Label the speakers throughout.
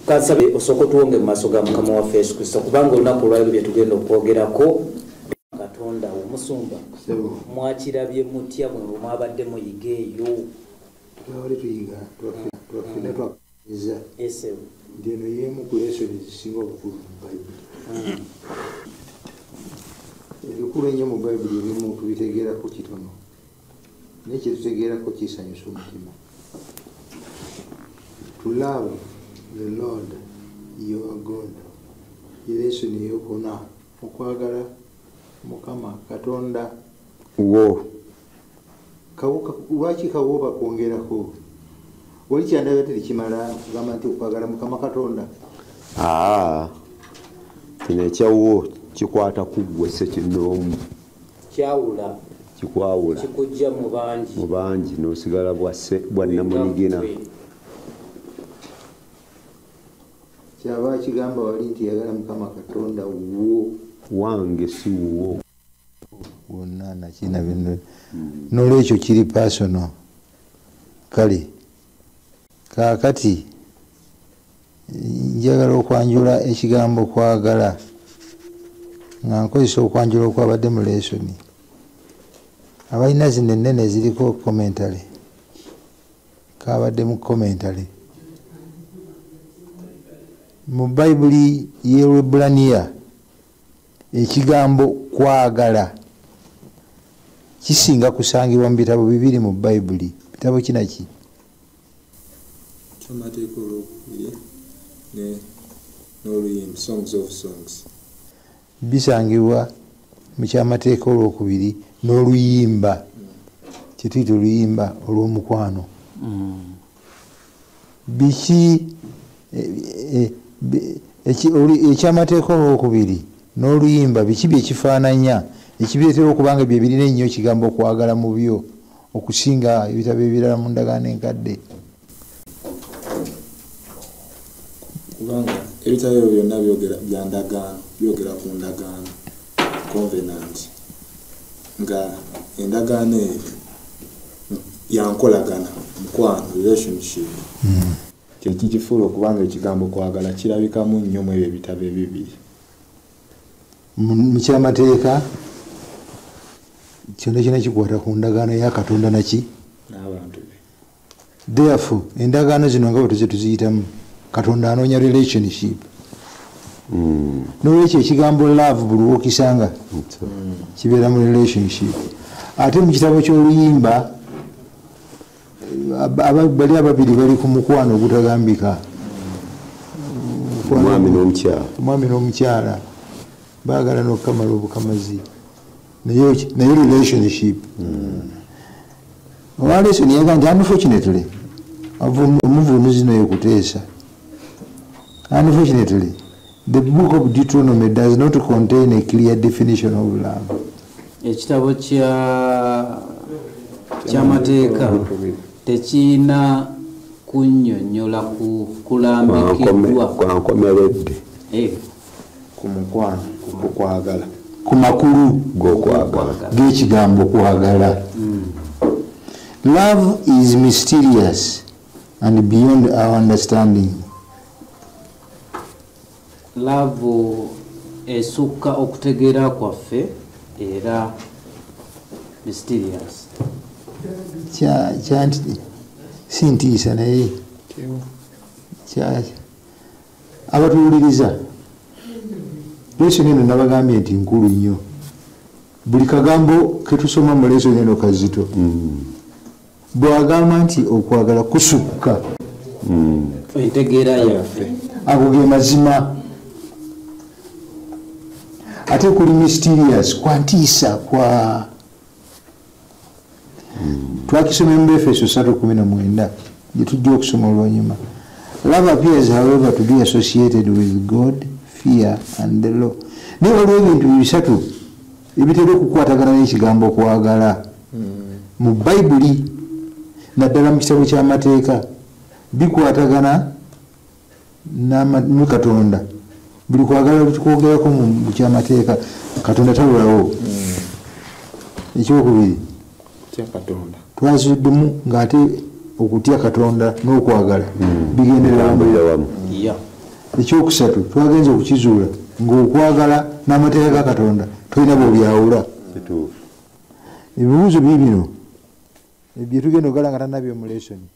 Speaker 1: Kasabe osoko tuwonge mu maaso ga Mukama waffe Yesu Kristo kubanga olunaku olwaliro bye tugenda okwogerako Katonda omusumba mwakirabye mutya bwe mwabadde muyiga eyo
Speaker 2: twali tuyiga twafina twakiriza ndino yemu ku lesoni zisinga obukulu mu Bayibuli ebikulu ennyo mu Bayibuli ebimu tubitegeerako kitono naye kyetutegeerako kisanyusa omutima. To love the Lord your God lesoni eyokuna okwagala Mukama Katonda
Speaker 3: wo
Speaker 2: lwaki kawo bakwongerako wali kyandabya terikimala kugamba nti okwagala Mukama Katonda
Speaker 3: kino ekyawo kikwata kuggwe Ssekinoomu
Speaker 1: kyawula
Speaker 3: kikwawula
Speaker 1: kikujja mu
Speaker 3: bangi n'osigala bwa Namunigina
Speaker 2: kyaba kigamba wali nti yagala Mukama Katonda wo
Speaker 3: wange si wo
Speaker 2: wonna nakina bino n'olwekyo kiri personal. Kale kaakati njagala okwanjula ekigambo kwagala nga nkozesa okwanjula okwabadde mu lesoni abalina zino ennene ziriko commentary kabadde mu commentary mu Bayibuli y'Ebraniya ekigambo kwagala kisinga kusangibwa mu bitabo bibiri mu Bayibuli. Bitabo kinaki?
Speaker 4: Kyamateeka olwokubiri n'oluyimba Songs of Songs
Speaker 2: bisangibwa mu kyamateeka olwokubiri n'oluyimba kyetuyita oluyimba olw'omukwano. Biki ekyamateeka olwokubiri n'oluyimba biki byekifaananya ekibireetera okubanga bye birina ennyo ekigambo okwagala mu byo okusinga ebitabo ebirala mu ndagaano enkadde?
Speaker 4: kubanga ebitabo ebyo byonna byogera bya ndagaano byogera ku ndagaano covenant nga endagaano eyo yankolagana mukwano relationship kyekikifuula okubanga ekigambo kwagala kirabikamu nnyo mu ebyo ebitabo ebibiri
Speaker 2: mu kyamateeka kyonna kyonna kikwata ku ndagaano ya Katonda naki
Speaker 4: n'abantu be.
Speaker 2: Therefore endagaano zino nga bwe tuziyitamu Katonda anoonya relationship. N'olwekyo ekigambo love buli wokisanga kibeera mu relationship. Ate mu kitabo ky'oluyimba bali ababiri bali ku mukwano ogutagambika, omwami n'omukyala baagala n'okukamala obukamazi naye relationship. Olwaleso niyaga nti unfortunately omuvunuzi naye kuteesa. Unfortunately the book of Deuteronomy does not contain a clear definition of love.
Speaker 1: Ekitabo ky'amateeka tekirina kunnyonnyola kulambikiddwa
Speaker 3: kwankomeredde
Speaker 4: ku mukwano kukwagala
Speaker 2: ku makulu g'ekigambo kwagala. Love is mysterious and beyond our understanding.
Speaker 1: Love esukka okutegeera kwaffe era mysterious.
Speaker 2: Kyanti si ntiisa naye abatuwuliriza lesoni eno nabagambye nti nkulu nnyo. Buli kagambo ketusoma mu lesoni eno kazito. Bwagamba nti okwagala kusukka
Speaker 1: entegeera yaffe
Speaker 2: ago ge mazima. Ate kuli mysterious kwa ntiisa kwa twakisoma mu Efeso 3:19 gye tujja okusoma olwanyuma. Love appears however to be associated with God, fear and the law. Naye waliwo ebintu bisatu ebitera okukwatagana n'ekigambo kwagala mu Bayibuli naddala mu kitabo ky'amateeka bikwatagana ne Katonda. Buli kwagala tukwogerako mu kyamateeka Katonda talulawo. Ekyokubiri
Speaker 4: kutya Katonda
Speaker 2: twazuddemu ng'ate okutya Katonda n'okwagala bigenderera wamu. ekyokusatu twagenza okukizuula ng'okwagala n'amateeka ga Katonda tolina bw'obyawula. Ebibuuzo bibino bye tugenda okugalangata nabyo mu lesoni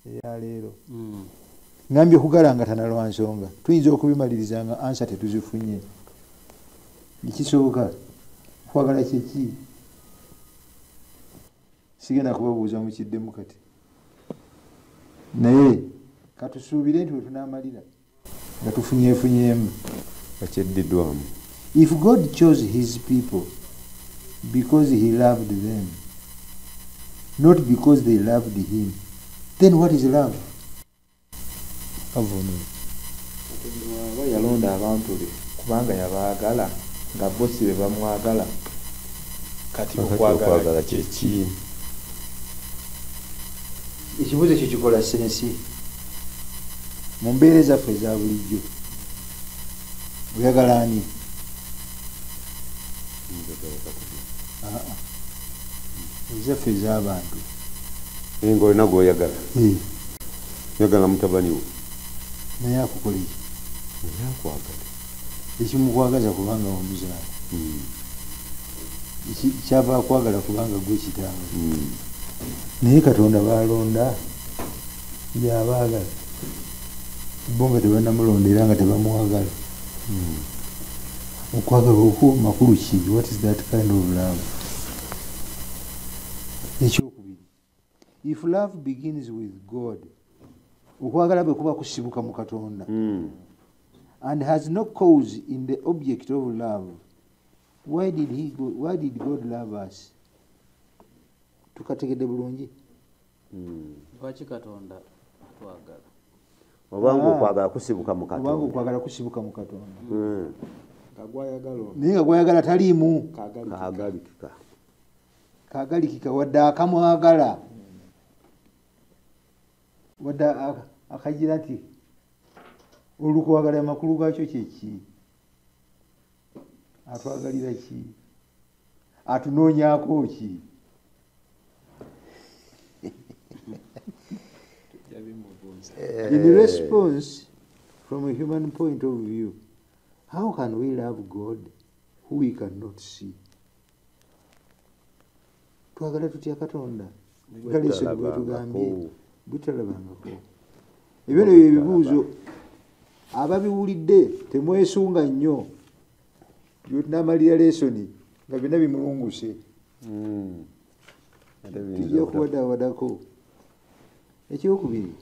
Speaker 2: eyaleero. Ngambye okugalangatana lwa nsonga tuyinza okubimaliriza nga ansa tetuzifunye. Ekisooka kwagala kyeki? Sigenda kubabuuza mukiddemu kati, naye katusuubire nti we tunaamalira nga tufunyeefunyeemu
Speaker 3: bakyeddiddwamu.
Speaker 2: If God chose his people because he loved them, not because they loved him, then what is love?
Speaker 4: Aba yalonda abantu be kubanga yabaagala nga bo si be bamwagala. Kati okwagala kyeki?
Speaker 2: Ekibuuzo ekyo kikola sensi mu mbeera ezaffe eza bulijjo. Oyagala ani? Ezaffe ez'abantu
Speaker 3: Nga olina gw'oyagala. Oyagala mutabani wo
Speaker 2: naye akukola ki?
Speaker 3: naye akwagala.
Speaker 2: Ekimukwagaza kubanga omuzaala, kyava akwagala kubanga gwe kitaawe. Naye Katonda baalonda byabaagala, bo nga tebannamulonda era nga tebamwagala. Okwagala okwo makulu ki? What is that kind of love? Ekyokubiri, if love begins with God, okwagala bwe kuba kusibuka mu Katonda, and has no cause in the object of love, why did God love us? Tukategedde bulungi.
Speaker 1: Lwaki Katonda atwagala?
Speaker 3: Obanga okwagala kusibuka mu
Speaker 2: Kubanga
Speaker 3: Katonda.
Speaker 2: okwagala kusibuka mu Katonda.
Speaker 4: Kagwayagala
Speaker 2: Naye nga gwayagala taliimu
Speaker 3: Kagalikika.
Speaker 2: kagalikika wadde akamwagala, wadde akagira nti olukwagala amakulu gaakyo kyeki? Atwagalira ki? Atunoonyaako ki? In response, from a human point of view, how can we love God who we cannot see? Twagala tutya Katonda galeesoni bwetugambye butalabangako. Ebyo nebyo ebibuuzo ababiwulidde temwesunga nnyo byotunaamalira leesoni nga byonna bimulunguse. Tujja kuwadawadako. Ekyokubiri,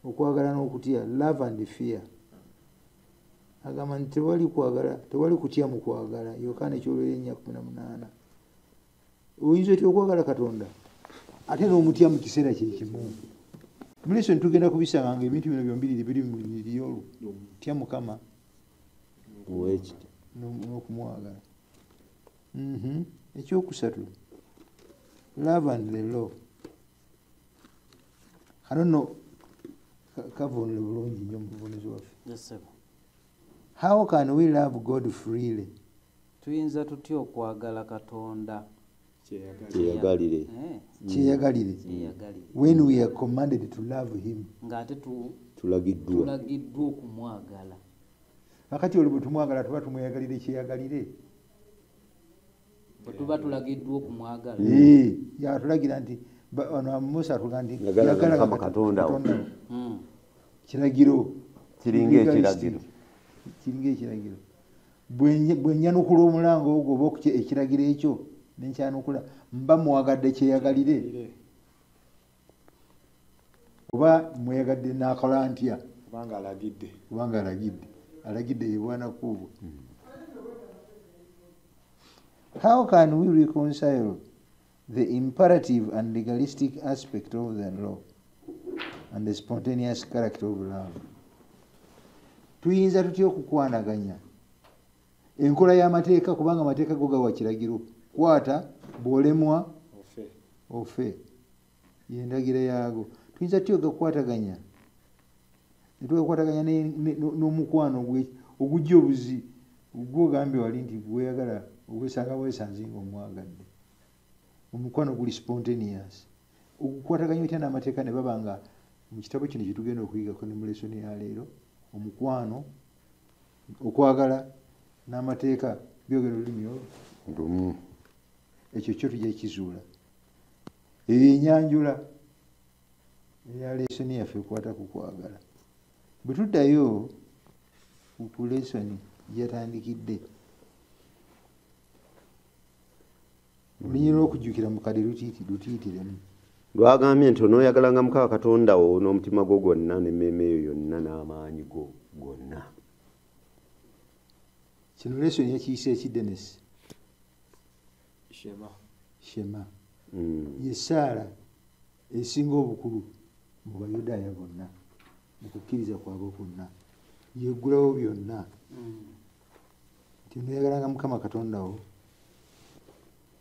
Speaker 2: okwagala n'okutya, love and fear. Agamba nti tewali kutya mu kwagala. Yokaana ekyolweri 4:18. Oyinza otya okwagala Katonda ate n'omutya mu kiseera kyekimu? Mulesoni tugenda kubisanga nga ebintu bino byombiriri biri mu liriyo tya Mukama n'okumwagala. Ekyokusatu, love and the law. Kano nno kavunule bulungi nnyo mu buvunezi waffe. How can we love God freely?
Speaker 1: Tuyinza tutya okwagala Katonda
Speaker 3: Kyeyagalire.
Speaker 2: Kyeyagalire. When we are commanded to love him.
Speaker 1: Ng'ate
Speaker 3: Tulagiddwa
Speaker 1: okumwagala.
Speaker 2: Kakati olwo bwe tumwagala tuba tumweyagalire kyeyagalire.
Speaker 1: Bwe tuba tulagiddwa okumwagala.
Speaker 2: Yatulagira nti ono Musa atuga nti
Speaker 3: yagala Katonda wo.
Speaker 2: Kiragiro
Speaker 3: kiringa ekiragiro.
Speaker 2: Bwe nyanukula omulango ogwo oba ekiragiro ekyo nenkyanukula mba mwagadde kyeyagalire oba mweyagadde n'akola ntya?
Speaker 4: kubanga
Speaker 2: alagidde ye bwana kuubwo. How can we reconcile the imperative and legalistic aspect of the law and the spontaneous character of love? Tuyinza tutya okukwanaganya enkola y'amateeka, kubanga amateeka go gawa kiragiro, kwata bw'olemwa ofe, y'endagiro yaago. Tuyinza tutya okukwataganya n'omukwano ogujja obuzi ogwogambye wali nti gweyagala ogwesanga weesanze ng'omwagadde. Omukwano guli spontaneous. Okukwataganya otya n'amateeka ne baba nga mu kitabo kino kitugenda okuyigako ne mu lesoni ya leero omukwano okwagala n'amateeka byogera olulimi
Speaker 3: lumu.
Speaker 2: ekyo kyo tujja kizuula. Eyo enyanjula eya lesoni yaffe ekwata ku kwagala. Bwe tuddayo ku lesoni gyatandikidde, olunyiri lw'okujjukira mu kade lutiitiremu.
Speaker 3: Lwagambye nti onooyagalanga Mukama Katonda wo n'omutima gwo gwonna n'emmeeme yo yonna n'amaanyi go gonna.
Speaker 2: Kino lesoni yakiyisa ekidenesi. Shema. Ye ssaala esinga obukulu mu Bayudaaya bonna mu kukkiriza kwabwe kwonna. Yeggulawo byonna. Nti onooyagalanga Mukama Katonda wo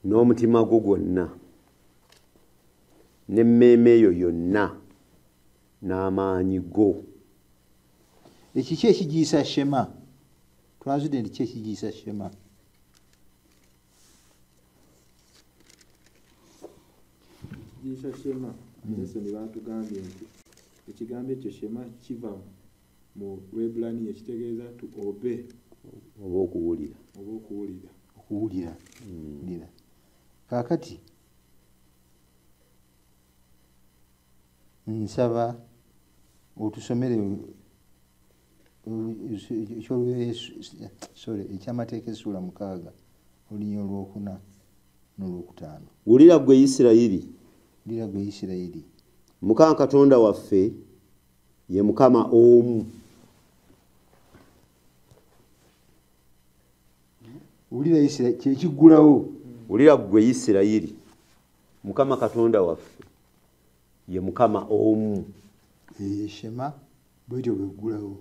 Speaker 3: n'omutima gwo gwonna n'emmeeme yo yonna n'amaanyi go.
Speaker 2: Eki ki ekigiyisa shema? Twazudde nti ki ekigiyisa shema?
Speaker 4: Ekigiyisa shema lesoni batugambye nti ekigambo ekyo shema kiva mu Lwebbulaniya ekitegeeza to obey
Speaker 3: oba okuwulira.
Speaker 2: Okuwulira. Kaakati nsaba otusomere ekyamateeka essuula 6 olunya olwokuna n'olwokutaano.
Speaker 3: Wulira ggwe Isirayiri.
Speaker 2: Wulira ggwe Isirayiri.
Speaker 3: Mukama Katonda waffe ye Mukama omu.
Speaker 2: Wulira Isirayiri kyekiggulawo.
Speaker 3: Wulira ggwe Isirayiri. Mukama Katonda waffe ye Mukama omu.
Speaker 2: Shema bwetyo bweggulawo.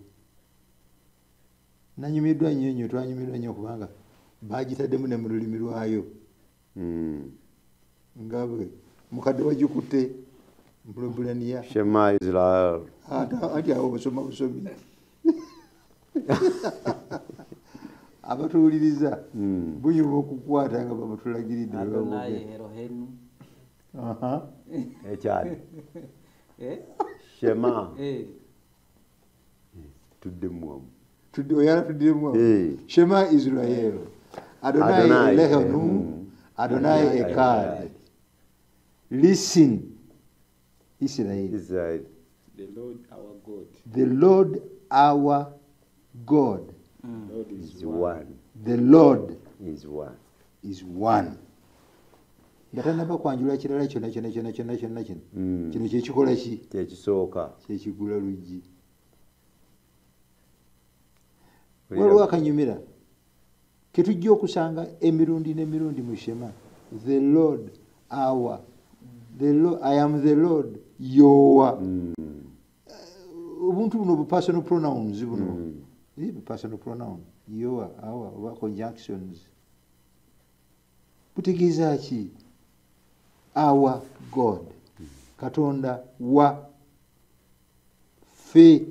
Speaker 2: Nanyumiddwa nnyo twanyumiddwa nnyo kubanga baagitaddemu ne mu lulimi lwayo. Nga bwe mukadde wagikutte mu Lwebbulaniya.
Speaker 3: Shema Israel.
Speaker 2: Ati awo busomi. Abatuwuliriza bunyuma okukwata nga babatulagiridde.
Speaker 3: Ekyali. Shema. Tuddemu.
Speaker 2: Oyala tuddemu. Shema Israel. Adonai Elohenu. Adonai Echad. Listen, Israel.
Speaker 4: The Lord our God.
Speaker 2: The Lord our God.
Speaker 3: Is one.
Speaker 2: The Lord
Speaker 3: is
Speaker 2: one. Nga tanaba kwanjula kirala kyonna kino kyekikola ki?
Speaker 3: Kyekisooka.
Speaker 2: Kyekigula luggi. Waliwo akanyumira ketujja okusanga emirundi n'emirundi mu Shema. The Lord our. I am the Lord your. Ubuntu buno bu personal pronouns buno. Personal pronoun. Your, our, oba conjunctions. Butegeeza ki? Our God. Katonda wa. Fe.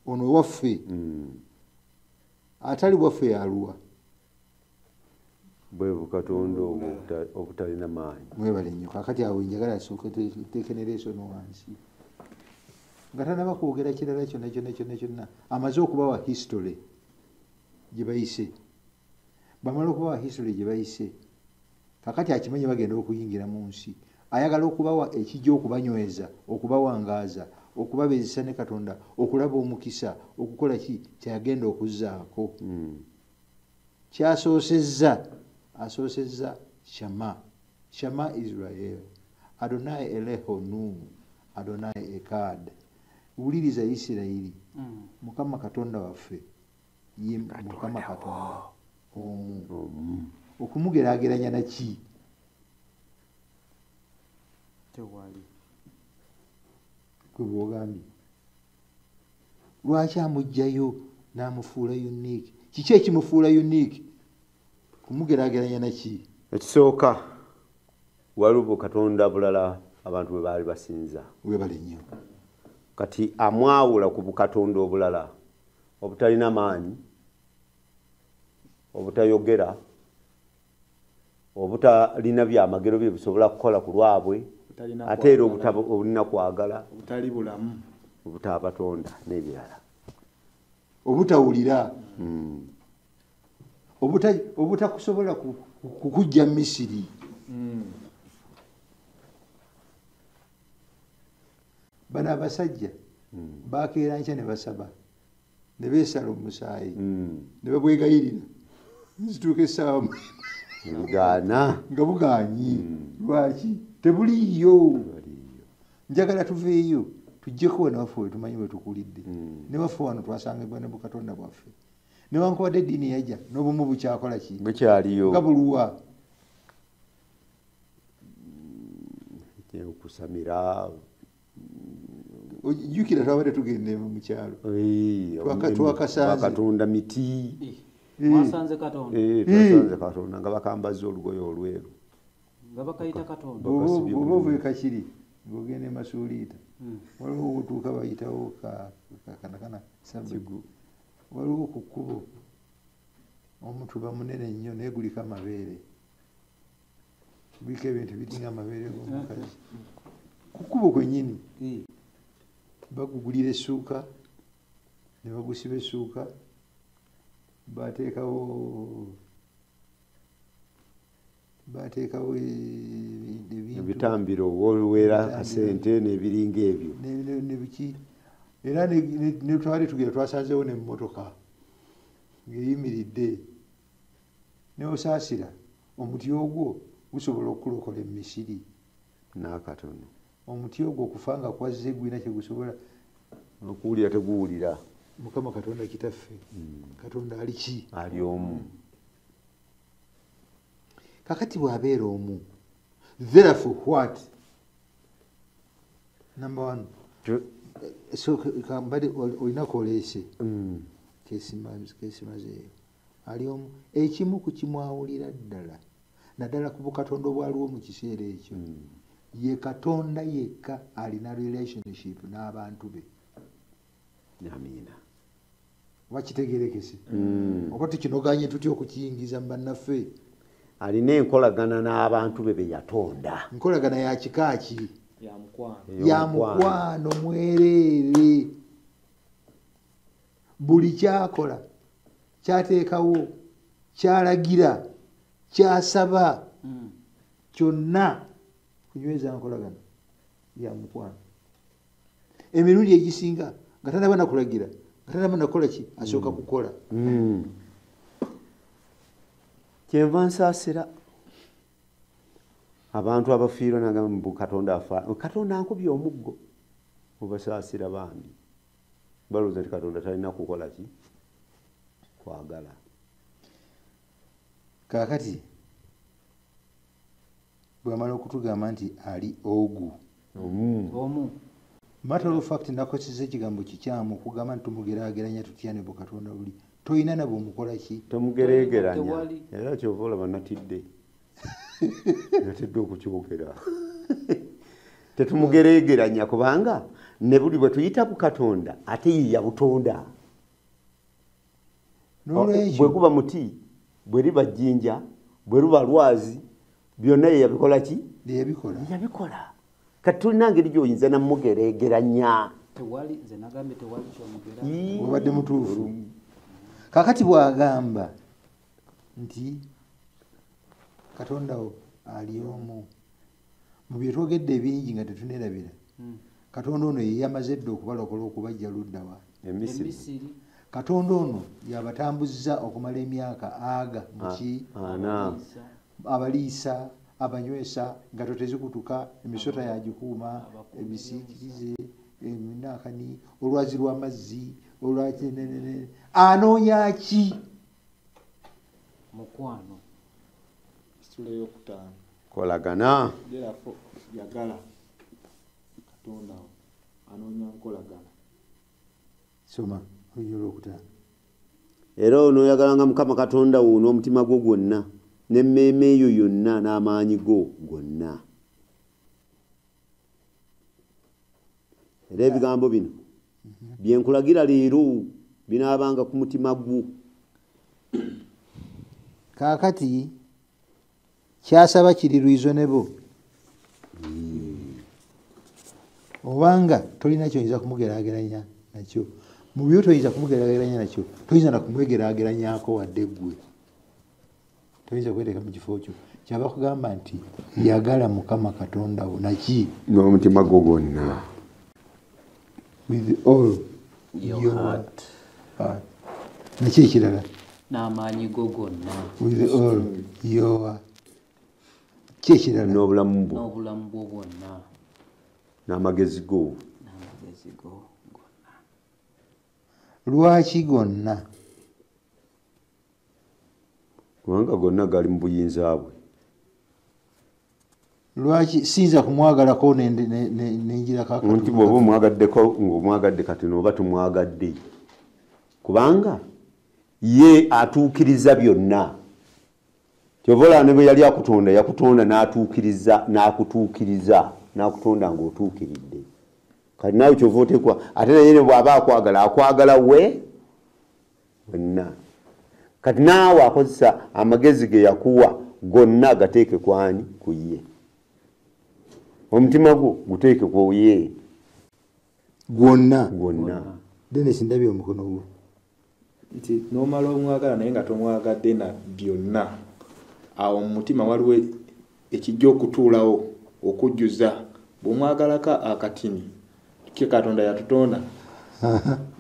Speaker 2: Ono waffe. Atali waffe yaluwa.
Speaker 3: Bwevu Katonda obutalina maanyi.
Speaker 2: Mwebale nnyo. Kakati awo njagala asooke tekenera no wansi. Nga tanaba kwogera kirala kyonna amaze okubawa history gye bayise. Bamala okubawa history gye bayise, kakati akimanyi bagenda okuyingira mu nsi. Ayagala okubawa ekijja okubanyweza, okubawangaaza, okubabeezesa ne Katonda, okulaba omukisa, okukola ki kyagenda okuzzaako. Asoosezza Shama Israel. Adonai Elohenu. Adonai Echad. Wuliriza Isirayiri. Mukama Katonda waffe ye Mukama Katonda omu. Okumugeraageranya na ki?
Speaker 4: Tewali.
Speaker 2: Kwe bw'ogambye. Lwaki amugjayo n'amufuula unique? Kiki ekimufuula unique? Kumugeraageranya na ki?
Speaker 3: Ekisooka waliwo Katonda bulala abantu bwe baali basinza.
Speaker 2: Webale nnyo.
Speaker 3: Kati amwawula ku bukatonda obulala obutalina maanyi, obutayogera, obutalina byamagero bye bisobola kukola ku lwabwe, ate era obulina kwagala,
Speaker 4: obutali bulamu,
Speaker 3: obutabatonda n'ebirala.
Speaker 2: obutawulira obutakusobola kukujja Misiri bano abasajja bakeera nkya ne basaba ne beesala omusaayi ne babwegayirira zituuka essaawa
Speaker 3: Ghana
Speaker 2: nga bugaanyi lwaki tebuliiyo njagala tuveeyo tujjeko wano waffe wetumanyi wetukulidde ne waffe wano twasangibwa ne bukatonda bwaffe newankubadde eddiini yajja n'obumu bukyakola ki
Speaker 3: bukyaliyo
Speaker 2: nga buluwa
Speaker 3: okusamira
Speaker 2: jjukira twabadde tugende mu kyalo twakasanze
Speaker 3: miti
Speaker 1: mwasanze Katonda
Speaker 3: twasanze Katonda nga bakambaza olugoye olweru
Speaker 1: nga bakayita Katonda
Speaker 2: oba ovuye Kakiri ng'ogenda Masuuliita waliwo otuuka bayitawo kanakana Sabigu waliwo ku kkubo omutuba munene nnyo naye guliko amabeere guliko ebintu biringa amabeere g'omukazi ku kkubo kwennyini bagugulira essuuka ne bagusiba essuuka bateekawo
Speaker 3: ebitambiro olwera kasente n'ebiringa ebyo
Speaker 2: nebiki era ne twali tugera twasanzeewo n'emmotoka ng'eyimiridde neosaasira omuti ogwo gusobola okulokola emisiri
Speaker 3: n'akatono
Speaker 2: omuti ogwo okufa nga kwazze gwina kyegusobola
Speaker 3: okuwulira teguwulira
Speaker 2: Mukama Katonda kitaffe Katonda ali ki
Speaker 3: ali omu
Speaker 2: kakati bw'abeera omu therefore what number one so kambali olinako oleese kesimazeeyo ali omu ekimu ku kimwawulira ddala naddala ku bukatonda obwaliwo mu kiseera ekyo ye Katonda yekka alina relationship n'abantu be
Speaker 3: amiina
Speaker 2: wakitegerekese oba tukinoganye tutya okukiyingiza mu bannaffe
Speaker 3: alina enkolagana n'abantu be be yatonda
Speaker 2: enkolagana ya kika ki ya mukwano mwereere buli kyakola kyateekawo kyalagira kyasaba kyonna kunyweza nkolagana ya mukwano emirundi egisinga nga tanaba nakulagira nga tanaba nakola ki asooka kukola
Speaker 3: kyenva nsaasira abantu abafiirwa nagamba Katonda afa Katonda ankubye omuggo obasaasira bambi balowooza nti Katonda talina kukola ki kwagala
Speaker 2: kaakati bwamala okutugamba nti ali ogu
Speaker 1: omu
Speaker 2: matter of fact nakoseza ekigambo kikyamu okugamba nti tumugeraageranya tutya ne Katonda buli toyina nabwe omukola ki
Speaker 3: tomugereegeranya era kyova olaba natidde okukyogera tetumugereegeranya kubanga ne buli bwe tuyita ku Katonda ate ye yabutonda bwe guba muti bwe liba jjinja bwe luba lwazi byonna ye yabikola ki yabikola kati tulina ngeri gy'oyinza namugereegeranya
Speaker 2: obadde mutuufu kakati bw'agamba nti Katonda wo ali omu mu bye twogedde ebingi nga tetunerabira Katonda ono ye yamaze dda okubalokola okubajja ludda wa
Speaker 3: Emisiri
Speaker 2: Katonda ono yabatambuzza okumala emyaka aga muki abaliisa abanywesa nga totezikutuka emisota yagikuuma ebisiikirize eminakani olwazi lw'amazzi olwakinenene anoonya ki
Speaker 4: mukwano kisula eyokutaano
Speaker 3: kolagana
Speaker 4: yagala Katonda anoonya nkolagana
Speaker 2: soma olulyo olwokutaano
Speaker 3: era onooyagalanga Mukama Katonda wo n'omutima gwo gwonna n'emmeeme eyo yonna n'amaanyi go gonna era ebigambo bino byenkulagira leero binaabanga ku mutima gwo
Speaker 2: kaakati kyasaba kiri reasonable obanga tolina kyoyinza kumugeraageranya nakyo mu byo toyinza kumugeraageranya nakyo, toyinza na kumwegeraageranyako wadde ggwe, toyinza kweteeka mu kifo kyo. Kyaba kugamba nti yagala Mukama Katonda wo naki
Speaker 3: n'omutima gwo gwonna,
Speaker 2: with all
Speaker 1: your heart.
Speaker 2: Naki ekirala
Speaker 1: n'amaanyi go gonna,
Speaker 2: with all your ki ekirala
Speaker 3: n'obulamu bwo,
Speaker 1: n'obulamu bwo bwonna,
Speaker 3: n'amagezi go.
Speaker 1: n'amagezi go gonna.
Speaker 2: Lwaki gonna?
Speaker 3: Kubanga gonna gali mu buyinza bwe.
Speaker 2: Lwaki siyinza kumwagalako nenjira kakati?
Speaker 3: Nti bw'oba omwagaddeko ng'omwagadde kati n'oba tumwagadde, kubanga ye atuukiriza byonna. Kyovola ne bwe yali akutonda yakutonda n'atuukiriza, n'akutonda ng'otuukiridde. Kati naawe kyova otekwa ate naye ne bw'aba akwagala we wonna. Kati naawe akozesa amagezi ge yakuwa gonna gateeke kwani ku ye. Omutima gwo guteeke ku ye
Speaker 2: gwonna.
Speaker 4: Dennis ndabye omukono gwo nti n'omala omwagala naye nga tomwagadde na byonna, awo mu mutima waliwo ekijja okutuulawo okujjuza. Bw'omwagalako akatini ke Katonda yatutonda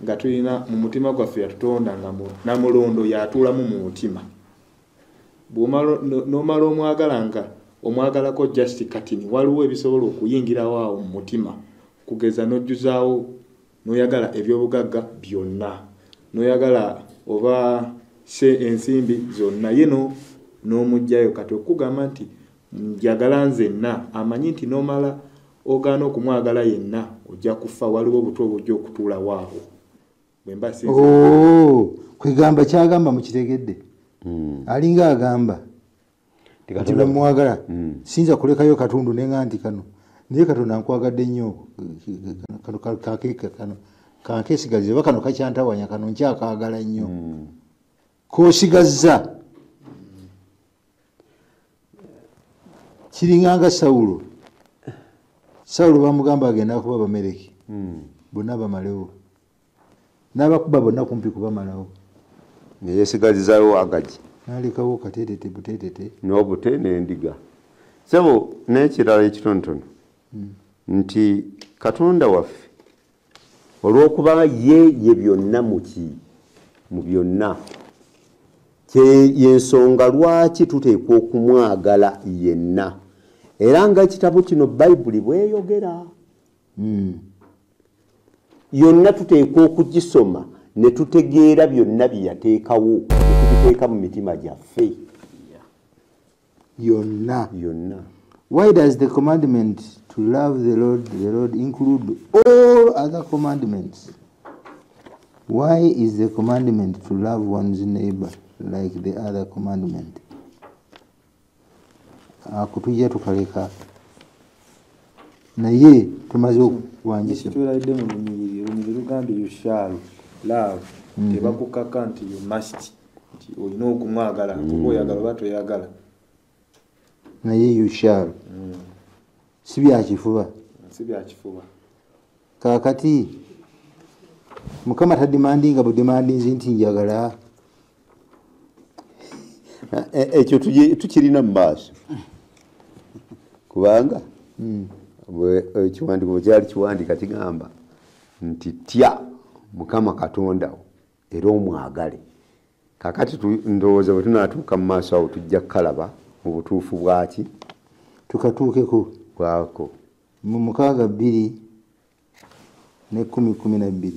Speaker 4: nga tulina mu mutima gwaffe yatutonda nga namulondo yatuulamu mu mutima. N'omala omwagala nga omwagalako just katini, waliwo ebisobola okuyingirawo awo mu mutima, kugeza n'ojjuzaawo n'oyagala ebyobugagga byonna, n'oyagala oba ensimbi zonna, ye n'omugjayo. Kati okugamba nti njagala nzenna, amanyi nti n'omala ogaana okumwagala yenna ojja kufa, waliwo obuto obujja okutuulawo awo. Bwemba
Speaker 2: kwegamba kyagamba mukitegedde. Alinga agamba kati bwe mwagala siyinza kulekayo katundu nenga nti kano naye Katonda nkwagadde nnyo, kano kakeeka kano kankeesigalize oba kano kakyantawanya, kano nkyakaagala nnyo, k'osigazza. Kiringanga Sawulo bamugamba agenda kuba Abamereki, bonna bamalewo, n'abakuba bonna kumpi kubamalawo,
Speaker 3: neyesigalizayo agagi,
Speaker 2: n'alekawo kateetete buteetete
Speaker 3: n'obute n'endiga. Sebo n'ekirala ekitonotono nti Katonda waffe olw'okuba ye byonna mu byonna, yensonga lwaki tuteekwa okumwagala yenna. Era nga ekitabo kino Bayibuli bweyogera yonna tuteekwa okugisoma ne tutegeera byonna bye yateekawo, ne tubiteeka mu mitima gyaffe
Speaker 2: yonna.
Speaker 3: Yonna.
Speaker 2: Why does the commandment to love the Lord include all other commandments? Why is the commandment to love one's neighbor like the other commandment? Akutujja tukaleka naye tumaze okuwanjisa.
Speaker 4: Tulayidde mu lunyiriri lugambye you shall love, tebakukaka nti you must, nti olina okumwagala, kuba oyagala oba toyagala.
Speaker 2: Naye you shall si byakifuba, kakati Mukama tadimandinga budimandinzi nti njagala.
Speaker 3: Ekyo tukirina mu maaso kubanga ekiwandiiko kyali kiwandika kigamba nti tya Mukama Katonda wo era omwagale. Kakati ndowooza bwe tunaatuuka mu maaso awo tujja kukalaba mu butuufu bwaki
Speaker 2: tukatuukeko
Speaker 3: bwako.
Speaker 2: mu 6:2 ne 10:12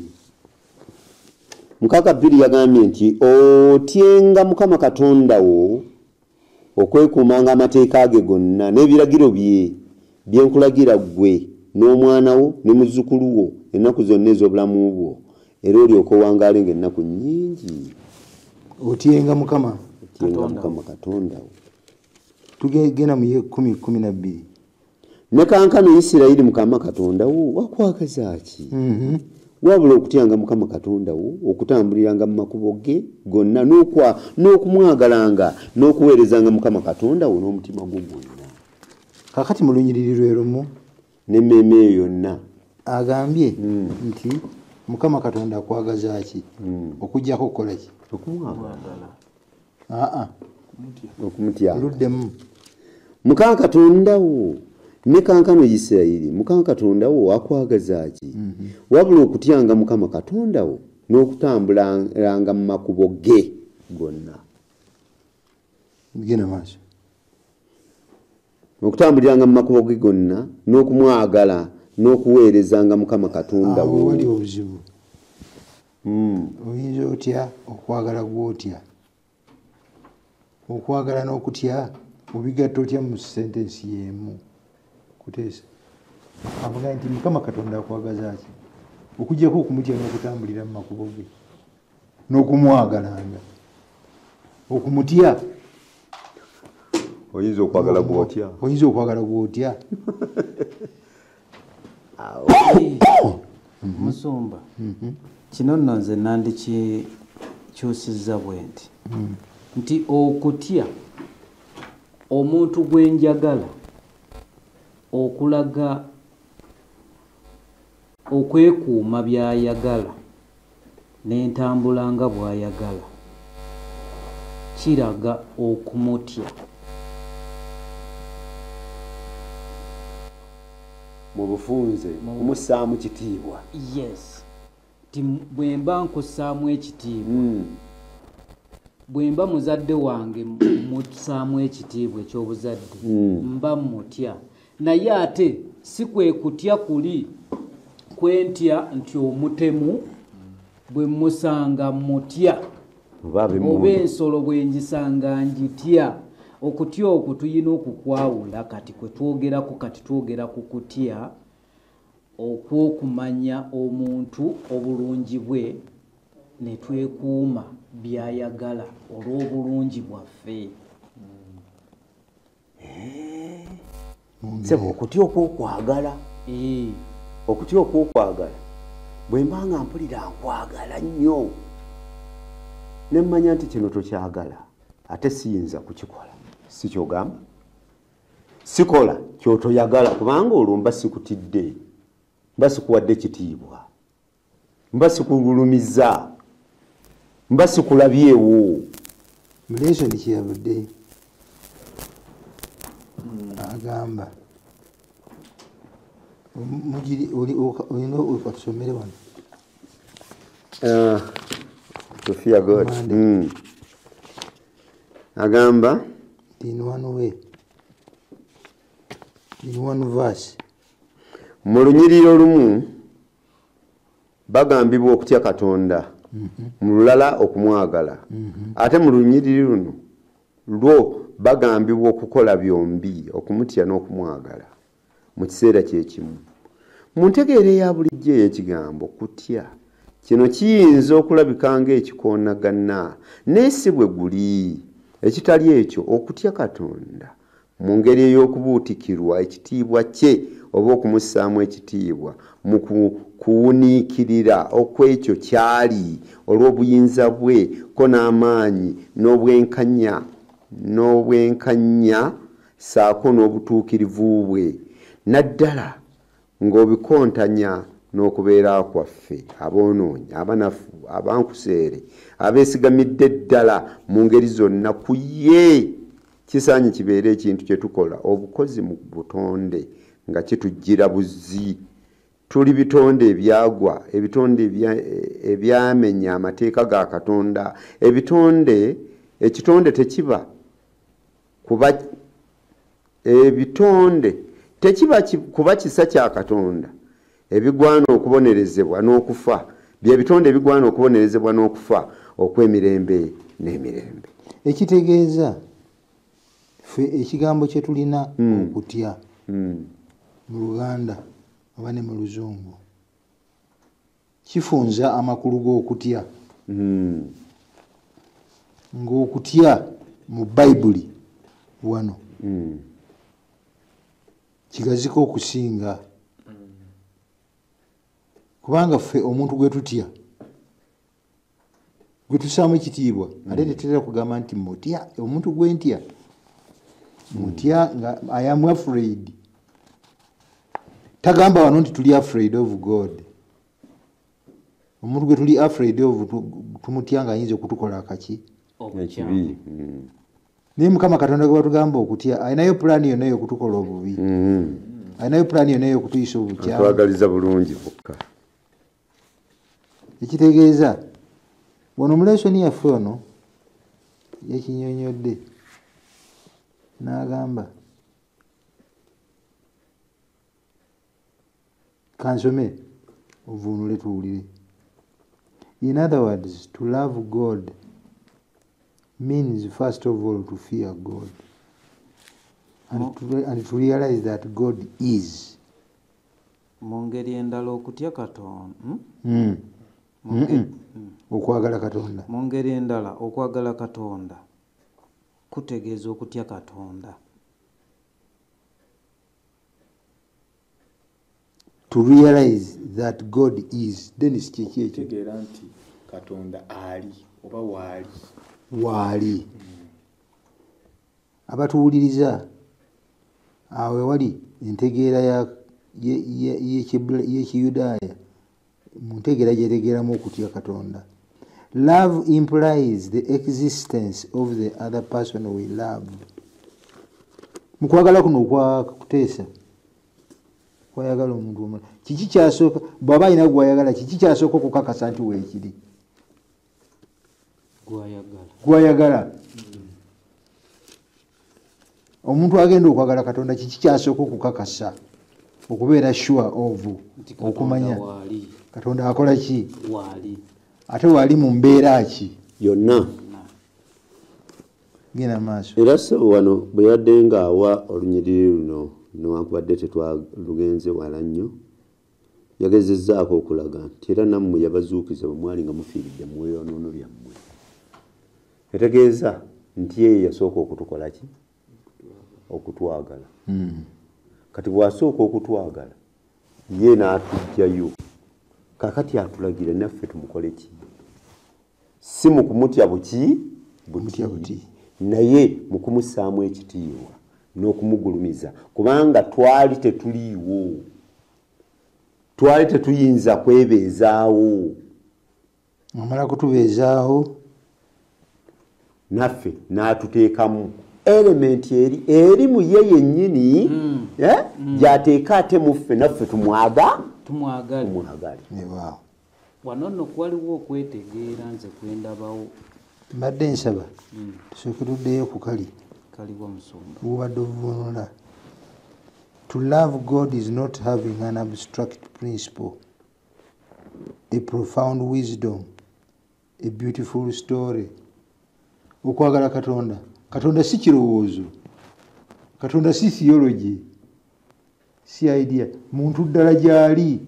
Speaker 3: 6:2 yagambye nti otyenga Mukama Katonda wo okwekuumanga amateeka ge gonna n'ebiragiro bye nkulagira ggwe n'omwana wo ne muzzukulu wo ennaku zonna ez'obulamu bwo, era olyoka owangaale ng'ennaku nnyingi.
Speaker 2: Otyenga Mukama
Speaker 3: Katonda wo.
Speaker 2: Tugenda mu 10:12
Speaker 3: ne kankano Isirayiri Mukama Katonda wo wakwagaza ki? Wabula okutyanga Mukama Katonda wo, okutambuliranga mu makubo ge gonna, n'okumwagalanga n'okuweerezanga Mukama Katonda wo n'omutima gwo gwonna.
Speaker 2: Kakati mu lunyiriri lwe lumu
Speaker 3: n'emmeeme eyo yonna
Speaker 2: agambye nti Mukama Katonda akwagaza ki okujjako okukola ki
Speaker 3: okumwagala okumutya
Speaker 2: luddemu
Speaker 3: Mukama Katonda wo ne kankano Isirayiri Mukama Katonda wo akwagaza ki wabula okutyanga Mukama Katonda wo n'okutambulanga mu makubo ge gonna
Speaker 2: gena maaso
Speaker 3: okutambuliranga mu makubo ge gonna n'okumwagala n'okuweerezanga Mukama Katonda wo
Speaker 2: wali obuzibu oyinza otya okwagala gwotya okwagala n'okutya obigatta otya mu sentensi y'emu kuteesa avuga nti Mukama Katonda akwagaza ki okujjako okumutya n'okutambulira mu makubo ge n'okumwagalanga okumutya
Speaker 3: oyinza okwagala gwotya
Speaker 2: oyinza okwagala gwotya
Speaker 1: Musumba kino nno nze nandikikyusizza bwe nti okutya omuntu gwe njagala okulaga okwekuuma by'ayagala n'entambula nga bw'ayagala kiraga okumutya
Speaker 3: mu bufunze umussaamu kitiibwa
Speaker 1: yes ti bwe mba nkussaamu ekitiibwa bwe mba muzadde wange mussaamu ekitiibwa eky'obuzadde mba mutya naye ate si kwe kutya kuli kwentya nti omutemu bwe musanga mutya oba ensolo bwe ngisanga njitya okutya okwo tuyina okukwawula kati kwe twogerako kati twogera ku kutya okwokumanya omuntu obulungi bwe ne twekuuma byayagala olw'obulungi bwaffe
Speaker 3: sebo okutya okwokwagala okutya okwokwagala bwe mba nga mpulira nkwagala nnyo ne mmanya nti kino tokyagala ate siyinza kukikola si kyogamba sikola kyotoyagala kubanga olwo mba sikutidde mba sikuwadde kitiibwa mba sikululumiza mba sikulabyewo
Speaker 2: muleeso nikiyavudde agamba olina okatusomere wano
Speaker 3: Sophia God agamba
Speaker 2: in one verse
Speaker 3: mu lunyiriro olumu bagambibwa okutya Katonda mu lulala okumwagala ate mu lunyiriro luno lwo bagambibwa okukola byombi okumutya n'okumwagala mu kiseera kyekimu mu ntegeera eya bulijjo ey'ekigambo kutya kino kiyinza okulabika ng'ekikoonagana naye si bwe guli ekitali ekyo okutya Katonda mu ngeri ey'okubuutikirwa ekitiibwa kye oba okumussaamu ekitiibwa mu kuwuniikirira okw'ekyo kyali olw'obuyinza bwe ko n'amaanyi n'obwenkanya saako n'obutuukirivu bwe naddala ng'obikontanya n'okubeera kwaffe aboonoonyi abanafu abankuseere abeesigamidde ddala mu ngeri zonna ku ye kisaanye kibeere ekintu kye tukola obukozi mu butonde nga kitujjira buzzi tuli bitonde ebyagwa ebitonde ebyamenya amateeka ga Katonda ekitonde tekiba kuba kisa kya Katonda ebigwana okubonerezebwa n'okufa byebitonde ebigwana okubonerezebwa n'okufa okw'emirembe n'emirembe
Speaker 2: ekitegeeza ffe ekigambo kye tulina okutya mu Luganda oba ne mu Luzungu kifunza amakulu g'okutya ng'okutya mu Bayibuli wano kigaziko okusinga kubanga ffe omuntu gwe tutya gwe tussaamu ekitiibwa ate tetera kugamba nti mutya omuntu gwe ntya mutya nga I am afraid tagamba wano nti tuli afraid of God omuntu gwe tuli afraid of tumutya nga ayinza okutukola akaki
Speaker 3: ekibi.
Speaker 2: naye mukama katonda gwe batugamba okutya alinayo pulaani yonna yokutukola obubi, alinayo pulaani yonna yokutuyisa obukyamu.
Speaker 3: Twagaliza bulungi bokka.
Speaker 2: Ekitegeeza wano mulesoni yaffe ono yakinyonyodde n'agamba kansome ovuunule tuwulire. In other words, to love God means first of all to fear God and to realize that God is.
Speaker 1: Mu ngeri endala okutya Katonda.
Speaker 2: Okwagala Katonda.
Speaker 1: Mu ngeri endala okwagala Katonda kutegeeza okutya Katonda.
Speaker 2: To realize that God is. Dennis kiki ekyo?
Speaker 4: Tegeera nti Katonda ali oba waali.
Speaker 2: Waali. Abatuwuliriza awo wali entegeera y'Ekiyudaaya mu ntegeera gyetegeeramu okutya Katonda. Love implies the existence of the other person we love. Mu kwagala kuno okwakuteesa kwayagala omuntu omulala kiki kyasooka bw'aba alina gwayagala kiki kyasooka okukakasa nti weekiri gwayagala. Omuntu agenda okwagala Katonda kiki kyasooka okukakasa okubeera sure of okumanya Katonda akola ki ate waali mu mbeera ki
Speaker 3: yonna.
Speaker 2: genda maaso.
Speaker 3: Era ssebo wano bwe yadde ng'awa olunyiriri luno newankubadde tetwalugenze wala nnyo yagezezzaako okulaga nti era nammwe yabazuukiza bwe mwali nga mufiiridde mu byonoono byammwe. Yategeeza nti ye yasooka okutukola ki? Okutwagala. Kati bw'asooka okutwagala ye n'atugjayo kakati atulagira naffe tumukole ki? Si mu kumutya buti naye mu kumussaamu ekitiibwa n'okumugulumiza kubanga twali tetuliiwo, twali tetuyinza kwebeezaawo.
Speaker 2: Amala kutubeezaawo
Speaker 3: naffe n'atuteekamu elementi eri mu ye yennyini gy'ateeka ate muffe naffe tumwagale.
Speaker 1: Wano nno waliwo okwetegeera nze kwendabawo.
Speaker 2: Mbadde nsaba tusooke tuddeyo ku
Speaker 1: kaliwo musumba
Speaker 2: obadde ovuunula. To love God is not having an abstract principle, a profound wisdom, a beautiful story. Okwagala Katonda, Katonda si kirowoozo, Katonda si theology, si idea, muntu ddala gy'ali.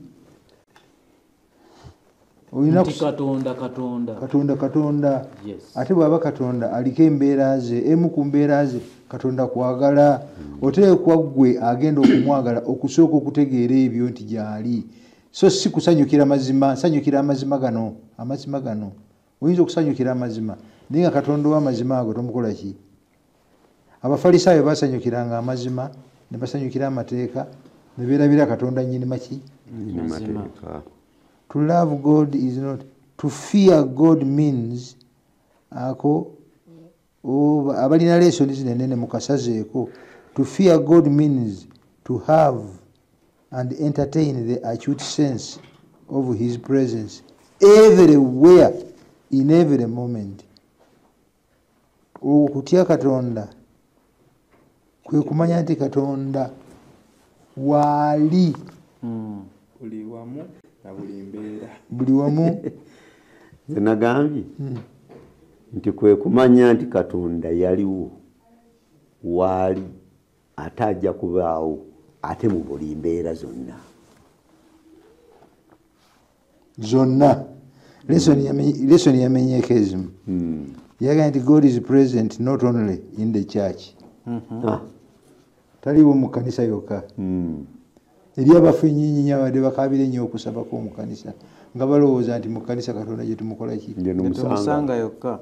Speaker 2: Katonda.
Speaker 1: Yes.
Speaker 2: Ate bw'aba Katonda aliko embeera ze, emu ku mbeera ze Katonda kwagala. Oteekwa ggwe agenda okumwagala okusooka okutegeera ebyo nti gy'ali. So si kusanyukira mazima, sanyukira amazima gano. Oyinza okusanyukira amazima naye nga Katonda w'amazima ago tomukola ki? Abafalisaayo basanyukiranga amazima ne basanyukira amateeka ne beerabira Katonda nnyini maki? To love God is not. To fear God means abalina lesoni zinenene mukasazeeko. To fear God means to have and entertain the acute sense of His presence everywhere in every moment. Okutya Katonda kwe kumanya nti Katonda waali
Speaker 4: buli wamu na buli mbeera.
Speaker 2: Buli wamu.
Speaker 3: Nze nagambye nti kwe kumanya nti Katonda yaliwo waali ate ajja kubaawo ate mu buli mbeera
Speaker 2: zonna. Lesson yamenyeeko ezimu. Yaga nti God is present not only in the church. Taliwo mu kanisa yokka. Eri abafu ennyinnyi abadde bakaabira ennyo okusabako mu kanisa nga balowooza nti mu kanisa Katonda gye tumukola ki?
Speaker 1: Temusanga yokka.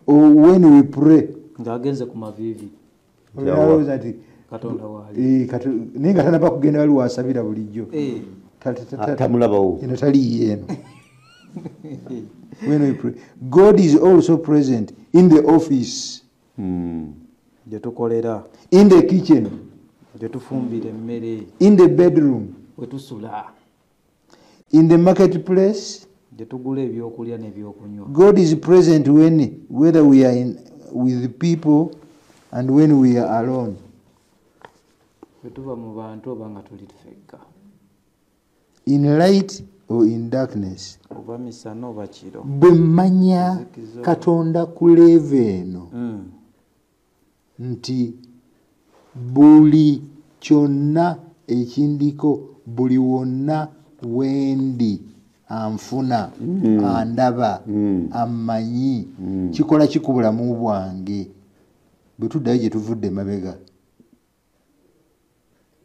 Speaker 2: When we pray
Speaker 1: ng'agenze ku maviivi
Speaker 2: alowooza nti
Speaker 1: Katonda waali.
Speaker 2: Naye nga tanaba kugenda wali wasabira bulijjo.
Speaker 3: tamulabawo.
Speaker 2: Eno taliiyo eno. When we pray, God is also present in the office,
Speaker 1: gye tukolera,
Speaker 2: in the kitchen,
Speaker 1: gye tufumbira emmere,
Speaker 2: in the bedroom,
Speaker 1: we tusula,
Speaker 2: in the marketplace.
Speaker 1: gye tugula ebyokulya n'ebyokunywa.
Speaker 2: God is present whether we are with people and when we are alone.
Speaker 1: Bwe tuba mu bantu oba nga tuli ffekka,
Speaker 2: In light or in darkness.
Speaker 1: oba misana oba kiro.
Speaker 2: Bwe mmanya Katonda ku level eno nti buli kyonna ekindiko, buli wonna wendi anfuna, andaba, ammanyi, kikola ki ku bulamu bwange. Bwe tuddayo gye tuvudde mabega,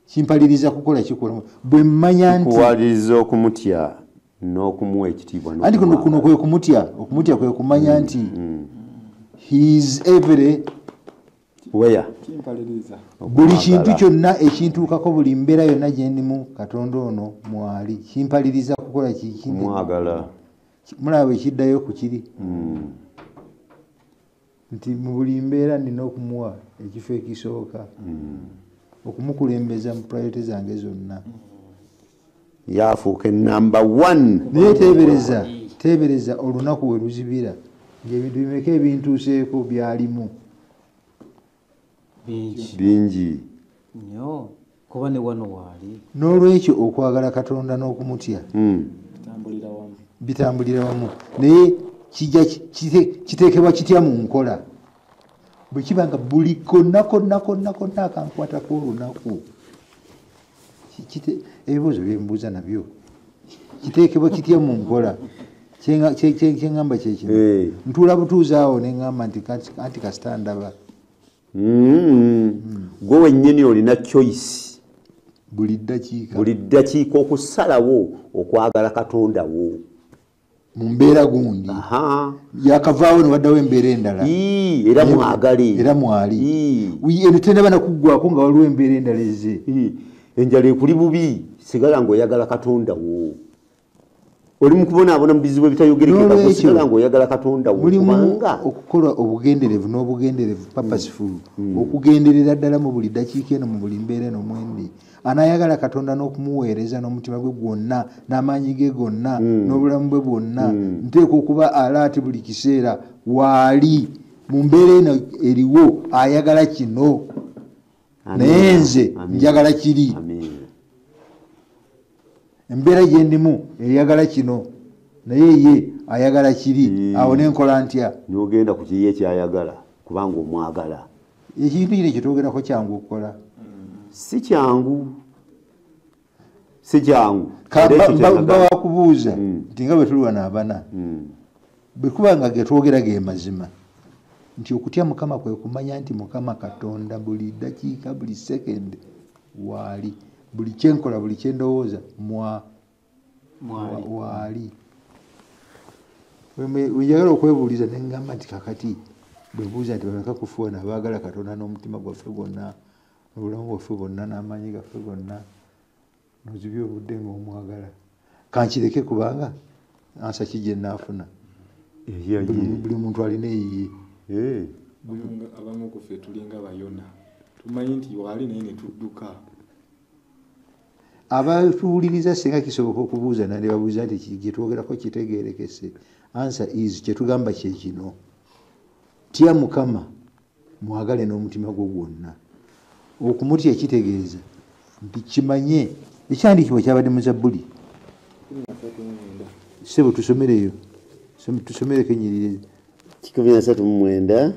Speaker 2: kimpaliriza kukola kikola. Bwe mmanya nti
Speaker 3: kuwaliriza okumutya n'okumuwa ekitiibwa.
Speaker 2: Anti kuno kwe kumutya, okumutya kwe kumanya nti he is every
Speaker 3: where
Speaker 4: kimpaliriza
Speaker 2: buli kintu kyonna ekintuukako, buli mbeera yonna gye ndimu, Katonda ono mwali. Kimpaliriza kukola kikindi.
Speaker 3: mwagala.
Speaker 2: Mulaba ekiddayo ku kiri nti mu buli mbeera nina okumuwa ekifo ekisooka, okumukulembeza mu priority zange zonna.
Speaker 3: Yafuuka number 1.
Speaker 2: Naye teebereza olunaku we luzibira ng'ebintu bimeka ebintuuseeko byalimu
Speaker 3: bingi
Speaker 1: nnyo, kuba ne wano waali.
Speaker 2: N'olwekyo okwagala Katonda n'okumutya
Speaker 4: tambulira wamu.
Speaker 2: bitambulira wamu, naye kijja kiteekebwa kitya mu nkola. Bwe kiba nga buli konna akankwatako olunaku, ebibuuzo byembuuza nabyo kiteekebwa kitya mu nkola. Kyeŋŋamba kyekino, ntuula butuuzi awo ne ŋŋamba nti kasita ndaba.
Speaker 3: Gwe wennyini olina choice
Speaker 2: buli
Speaker 3: ddakiika okusalawo okwagala Katonda wo
Speaker 2: mu mbeera gundi. Yakavaawo ne waddawo embeera endala,
Speaker 3: era mwagale,
Speaker 2: era mwali. Eno tendaba nakuggwako nga waliwo embeera endala ezze.
Speaker 3: Enjala ekuli bubi, sigala ng'oyagala Katonda wo. Oli mu kubonaabona mu bizibu ebitayogerekeka, sigala ng'oyagala Katonda wo.
Speaker 2: Mulimu okukola obugenderevu n'obugenderevu, purposeful, okugenderera ddala mu buli ddakiika eno, mu buli mbeera eno mwendi. Anaayagala Katonda n'okumuweereza n'omutima gwe gwonna, n'amaanyi ge gonna, n'obulamu bwe bwonna. Nteekwa okuba alaati buli kiseera waali mu mbeera eno eriwo ayagala kino, naye nze njagala kiri. Embeera gye ndimu eyagala kino, naye ye ayagala kiri. Awo nenkola ntya?
Speaker 3: N'ogenda ku kiri ekyayagala kubanga omwagala.
Speaker 2: Ekintu kino kye twogerako kyangu okukola?
Speaker 3: Si kyangu.
Speaker 2: Bawakubuuza nti nga bwe tuli wano abana, bwe kuba nga ge twogera ge mazima, nti okutya Mukama kwe kumanya nti Mukama Katonda buli ddakiika, buli sekendi waali, buli kyenkola, buli kyendowooza waali. Wenjagala okwebuuliza ne ngamba nti kakati bwebuuza nti bameka kufuuna abaagala Katonda n'omutima gwaffe gwonna, n'obulamu bwaffe bwonna, n'amaanyi gaffe gonna, nozibya obudde ng'omwagala. Kankireke kubanga ansa ki gye nnaafuna? Buli muntu alina eyiye.
Speaker 4: Abamu ku ffe tulinga bayona, tumanyi nti waali naye ne tudduka.
Speaker 2: Abatuwuliriza singa kisoboka okubuuza nandi babuuza nti gye twogerako kitegeerekese. Answer is kyetugamba kye kino: tya Mukama, mwagale n'omutima gwo gwonna. Okumutya kitegeeza nti kimanye ekyandiikibwa kyabadde mu Zabbuli. Ssebo tusomereyo, tusomereko ennyiriri
Speaker 3: 19.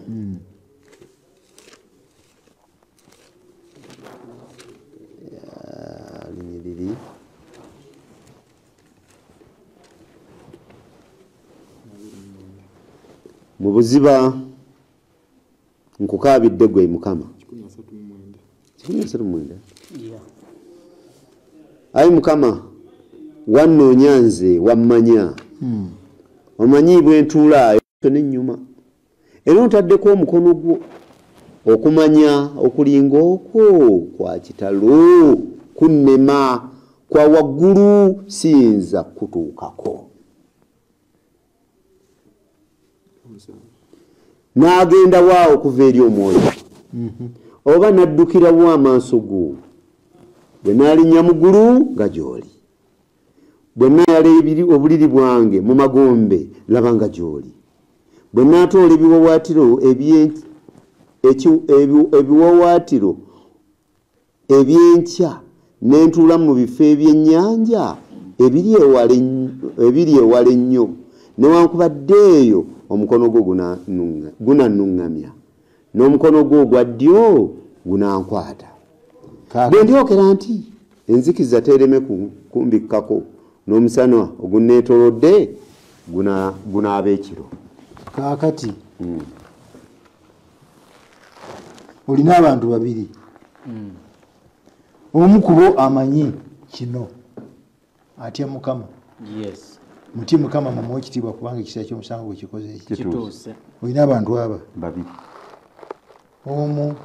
Speaker 3: Mu buziba nkukaabidde gwe Mukama. 19. Ayi Mukama, wannoonya nze, wammanya. Omanyi bwe ntuulaayo n'ennyuma. Era ontaddeko omukono gwo okumanya okulinga okwo kwa kitalo kunnema kwa waggulu siyinza kutuukako. n'agenda waawo okuva eri omwoyo oba n'addukirawo amaaso go bwe naalinnya mu ggulu nga gy'oli bwe naayala obuliri bwange mu magombe laba nga gy'oli bwe naatoola ebiwawaatiro ebiwawaatiro ebyenkya ne ntuula mu bifo ebyennyanja ebiri ewala ennyo newankubadde eyo omukono gwo gunanuŋŋamya n'omukono gwo ogwa ddyo gunankwata bwe ndyokera nti enzikiza tereme kumbikkako n'omusana ogunneetoolodde gunaaba ekiro.
Speaker 2: Kaakati olina abantu babiri omu ku bo amanyi kino atya Mukama muti Mukama mumuwe ekitiibwa kubanga ekisa ky'omusango gwe kikoze
Speaker 1: kituuse.
Speaker 2: olina abantu aba
Speaker 3: babiri
Speaker 2: omu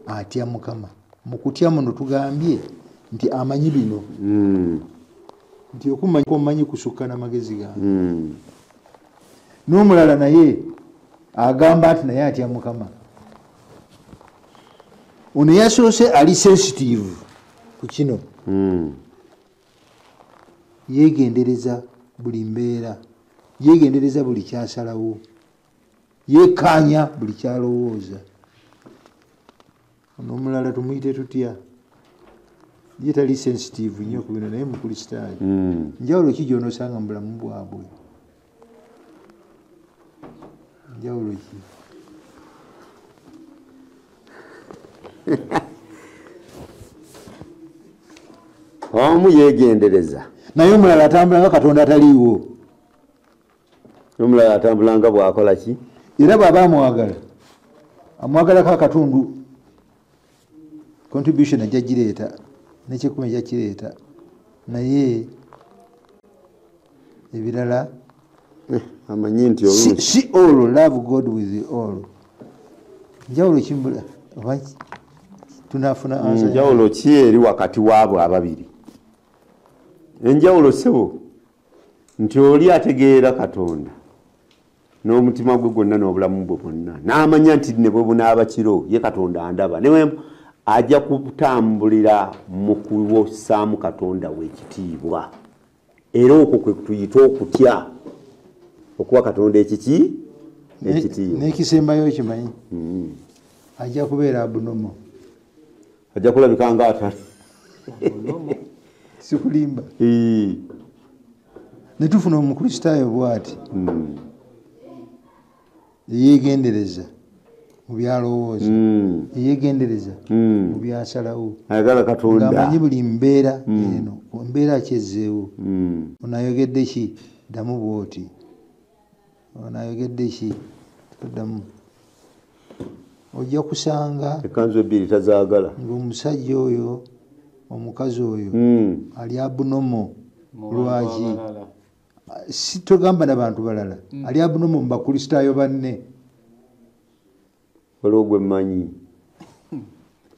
Speaker 2: atya Mukama mu kutya muno tugambye nti amanyi bino nti okumanya komanyi kusukka n'amagezi gange n'omulala naye agamba nti naye atya Mukama ono yasoose ali sensitive ku kino yeegendereza buli mbeera yeegendereza buli kyasalawo yeekkaanya buli kyalowooza. ono omulala tumuyite tutya ye tali sensitive nnyo ku bino naye mukristaayo njawulo ki gy'onoosanga mu bulamu bwabwe njawulo ki
Speaker 3: omu yeegendereza
Speaker 2: naye omulala atambula nga Katonda ataliiwo
Speaker 3: n'omulala atambula nga bw'akola ki
Speaker 2: era bw'aba amwagalako akatundu contribution ajja gireeta n'ekikumi ejja kireeta naye ebirala
Speaker 3: amanyi nti
Speaker 2: si all love God with all njawulo kimbula tunafuna answer
Speaker 3: njawulo ki eri wakati waabo ababiri enjawulo sebo nti oli ategeera Katonda n'omutima gwe gwonna n'obulamu bwe bwonna n'amanya nti ne bwe bunaaba kiro ye Katonda andaba newe ajja kutambulira mu kuwosaamu Katonda w'ekitiibwa era okwo kwe tuyita okutya okuwa Katonda ekiki ekitiibwa
Speaker 2: n'ekisembayo kimanyi ajja kubeera abunomo
Speaker 3: ajja kulabika nga atali
Speaker 2: sikulimba ne tufuna omukristaayo bw'ati yeegendereza mu byalowooza yeegendereza mu byasalawo
Speaker 3: ayagala Katonda
Speaker 2: ng'amanyi buli mbeera eno mbeera kyezzeewo ono ayogedde ki ddamu bw'oti ono ayogedde ki tuddamu ojja kusanga
Speaker 3: ekanzu ebbiri tazaagala
Speaker 2: ng'omusajja oyo omukazi oyo ali abunomo lwaki si togamba n'abantu balala ali abunomo mu bakristaayo banne
Speaker 3: waliwo gwe mmanyi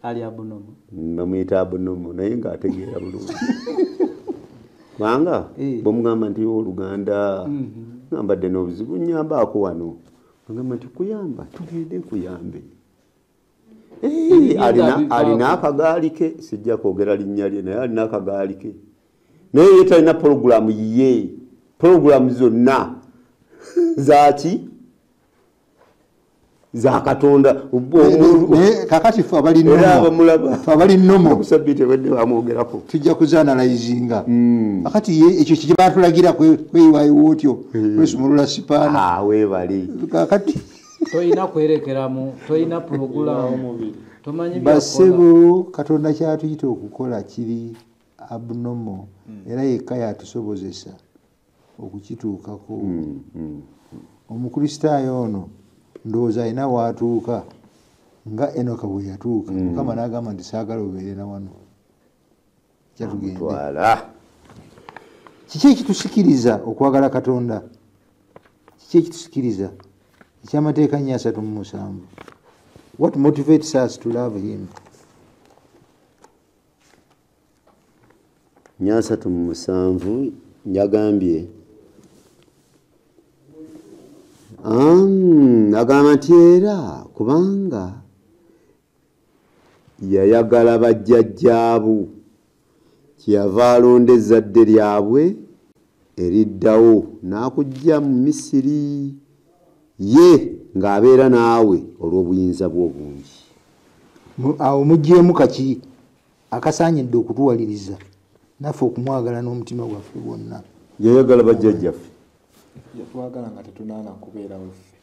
Speaker 1: ali abunomo
Speaker 3: bamuyita abunomo naye ng'ategeera bulungi kubanga bwomugamba nti oluganda ngambadde n'obuzibu nyambaako wano agamba nti kuyamba tugende nkuyambe alina akagaali ke sijja kwogera linnya lye naye alina akagaali ke naye ye talina pologulamu ye pologulamu zonna zaki za Katonda
Speaker 2: kakati fe abali nomo
Speaker 3: kusabbiiti wedde bamwogerako
Speaker 2: tujja kuzanalayizinga kakati ekyo kye batulagira kweyiwayiwo otyo kwesumulula sipaana
Speaker 3: weebali
Speaker 2: kakati
Speaker 1: toyina kwerekeramu toyina pulogulamu tomanyi
Speaker 2: basebo Katonda kyatuyita okukola kiri abnomo era yekka yatusobozesa okukituukako omukristaayo ono ndowooza alina waatuuka nga Enoka bwe yatuuka Mukama n'agamba nti saagala obeere na wano kyatugende kiki ekitusikiriza okwagala Katonda kiki ekitusikiriza ekyamateeka 37 what motivates us to love him
Speaker 3: 37 yagambye agamba nti era kubanga yayagala bajjajjaabu kyeyava alonda ezzadde lyabwe eriddawo n'akujja mu Misiri ye ng'abeera naawe olw'obuyinza bwe obungi.
Speaker 2: Awo muggyemu kaki akasaanyidde okutuwaliriza naffe okumwagala n'omutima gwaffe gwonna.
Speaker 3: Yayagala bajjajjaffe.
Speaker 4: Yatwagala nga tetunaana kubeerawo ffe.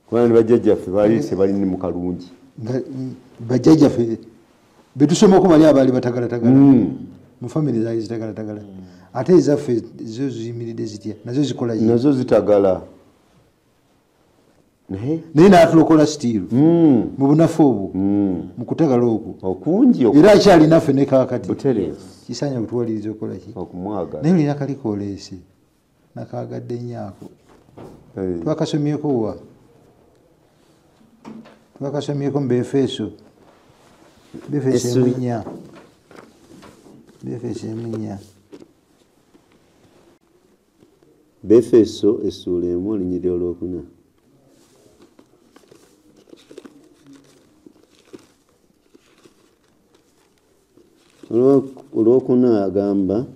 Speaker 3: Kubanga bajjajjaffe baliise bali mu kalungi.
Speaker 2: Bajjajjaffe betusomako bali abaali batagalatagala mu famire zaali zitagalatagala ate ezaffe zo ziyimiridde zitya nazo zikola
Speaker 3: nazo zitagala
Speaker 2: naye n'atulokola sitiiru mu bunafu obwo mu kutagala okwo
Speaker 3: okungi
Speaker 2: era akyalinaffe ne kaakati
Speaker 3: kisaanya
Speaker 2: kutuwaliriza okukola ki
Speaker 3: okumwagala
Speaker 2: naye olina kalikoleese nakaagadde nnyaako twakasomyeko wa twakasomyeko mu Befeso emunya Befeso emunya
Speaker 3: Befeso essuula emu olunyiriri olwokuna. Olwokuna agamba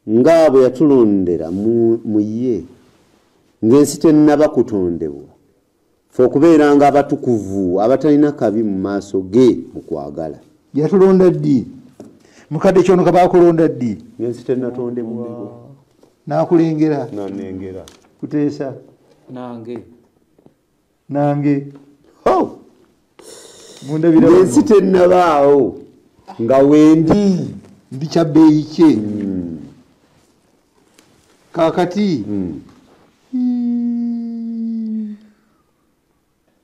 Speaker 3: nga bwe yatulondera mu ye ng'ensi tennaba kutondebwa ffe okubeeranga abatukuvu abatalina kabi mu maaso ge mu kwagala.
Speaker 2: Yatulonda ddi mukadde kyono kabaakulonda ddi
Speaker 3: ng'ensi tennatondebwa
Speaker 2: n'akulengera
Speaker 3: nanengera
Speaker 2: kuteesa
Speaker 1: nange
Speaker 2: mundabira
Speaker 3: ng'ensi tennabaawo nga wendi
Speaker 2: ndi kyabbeeyi kye kaakati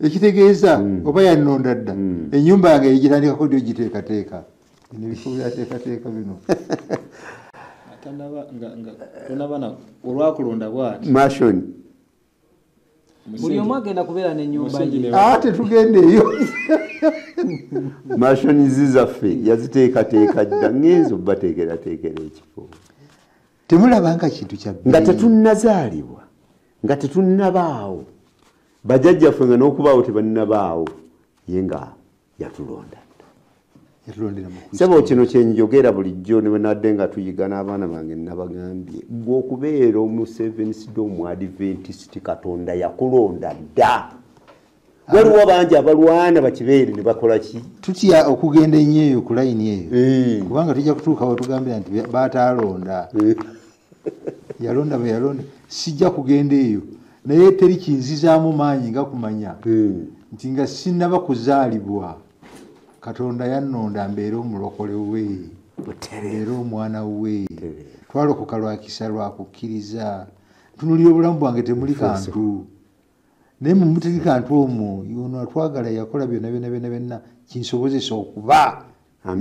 Speaker 2: ekitegeeza oba yanonda dda ennyumba yange egitandikako dy ogiteekateeka nebifo byateekateeka bino
Speaker 4: tonabana olwakulonda bwati
Speaker 3: mashoni
Speaker 1: buli omu agenda kubeera n'ennyumba ye
Speaker 2: tetugende eyo
Speaker 3: mashoni zizaffe yaziteekateeka dda ngenzo bateekerateekera ekifo
Speaker 2: temulabanga kintu kyabbe
Speaker 3: nga tetunnazaalibwa nga tetunnabaawo bajjajjaffe nga n'okubaawo tebannabaawo ye nga yatulonda sebo kino kyenjogera bulijjo ne bwenadde nga tuyiga n'abaana bange nabagambye gwe okubeera omuseventh day omuadventist katonda yakulonda dda waliwo bangi abalwana bakibeere ne bakola ki
Speaker 2: tutya okugenda ennyo eyo ku layini eyo kubanga tujja kutuukawo tugambira nti baatalonda yalonda bwe yalonda sijja kugenda eyo naye teri kinzizaamu maanyi nga kumanya nti nga sinnaba kuzaalibwa katonda yannonda mbeere omulokole we mbeere omwana we twalokoka lwakisa lwakukkiriza ntunulira obulamu bwange temuli kantu naye mumuteri kantu omwo yono atwagala yakola byonna byonna kinsobozesa okuba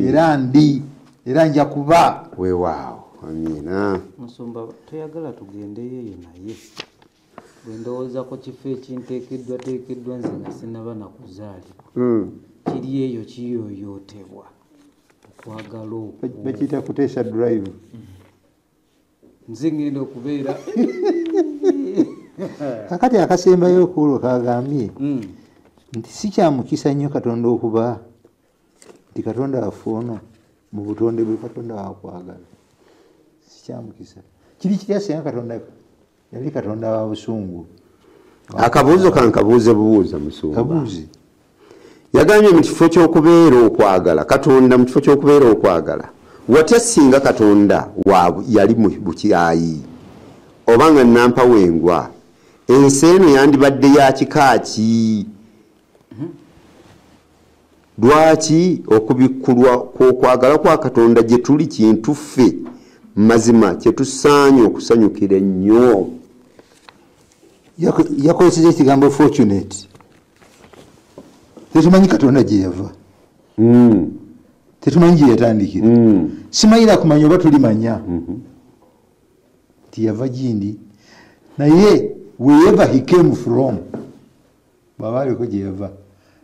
Speaker 2: era ndi era nja kuba
Speaker 3: weewaawo amina
Speaker 1: musumba toyagala tugendeyo eyo naye bwe ndowooza ku kifo ekinteekeddwateekeddwa nze nga sinnaba nakuzaalibwa kiri eyo kiyoyootebwa okwagala okwo
Speaker 2: bakiyita kuteesa drive
Speaker 1: nze ngenda okubeera
Speaker 2: kakati akasembayo okuolwo kagambye nti si kyamukisa nnyo katonda okuba nti katonda waffe ono mu butonde bwe katonda wakwagala si kyamukisa kiri kiryasenga katonda yali katonda wa busungu
Speaker 3: akabuuzo kankabuuze bubuuza musumba
Speaker 2: kabuuzi
Speaker 3: yagambye mu kifo ky'okubeera okwagala katonda mu kifo ky'okubeera okwagala watya singa katonda yali mu bukyayi oba nga nampa wengwa ensi eno yandibadde ya kika ki lwaki okubikkulwa kw'okwagala kwa katonda gye tuli kintu ffe mazima kyetusaanye okusanyukira ennyo
Speaker 2: yakozesa ekigambo fortunate tetumanyi katonda gye yava tetumanyi gye yatandikira simanyira kumanya oba tulimanya nti yava gindi naye wherever he came from bwaba aliko gye yava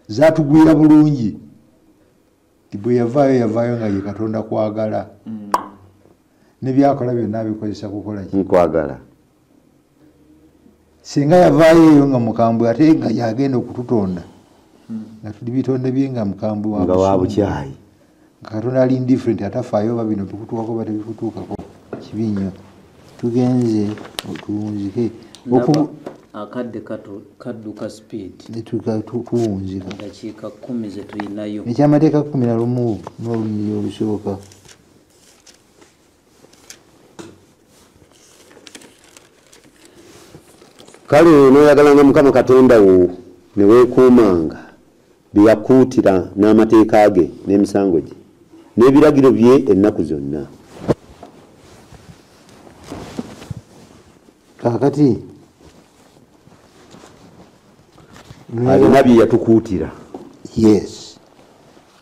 Speaker 2: zatugwira bulungi nti bwe yavaayo nga ye katonda kwagala nebyakola byonna abikozesa kukola
Speaker 3: nkwagala
Speaker 2: singa yavaayo eyo nga mukambwe ate nga yagenda okututonda nga tuli bitonde bye nga mukambwe
Speaker 3: wa bukyayi
Speaker 2: nga Katonda ali indifferent atafaayo oba bino tukutuukako ba tebikutuukako kibi nnyo tugenze tuwunzike
Speaker 1: akadde kadduka speed
Speaker 2: tuwunzika
Speaker 1: dakiika 10 ze tulinayo
Speaker 2: ekyamateeka 11 n'olunyiri olusooka
Speaker 3: kale noyagalanga Mukama Katonda wo ne weekuumanga byeyakuutira n'amateeka ge n'emisango gye n'ebiragiro bye ennaku zonna.
Speaker 2: Kakati
Speaker 3: alina bye yatukuutira.
Speaker 2: Yes,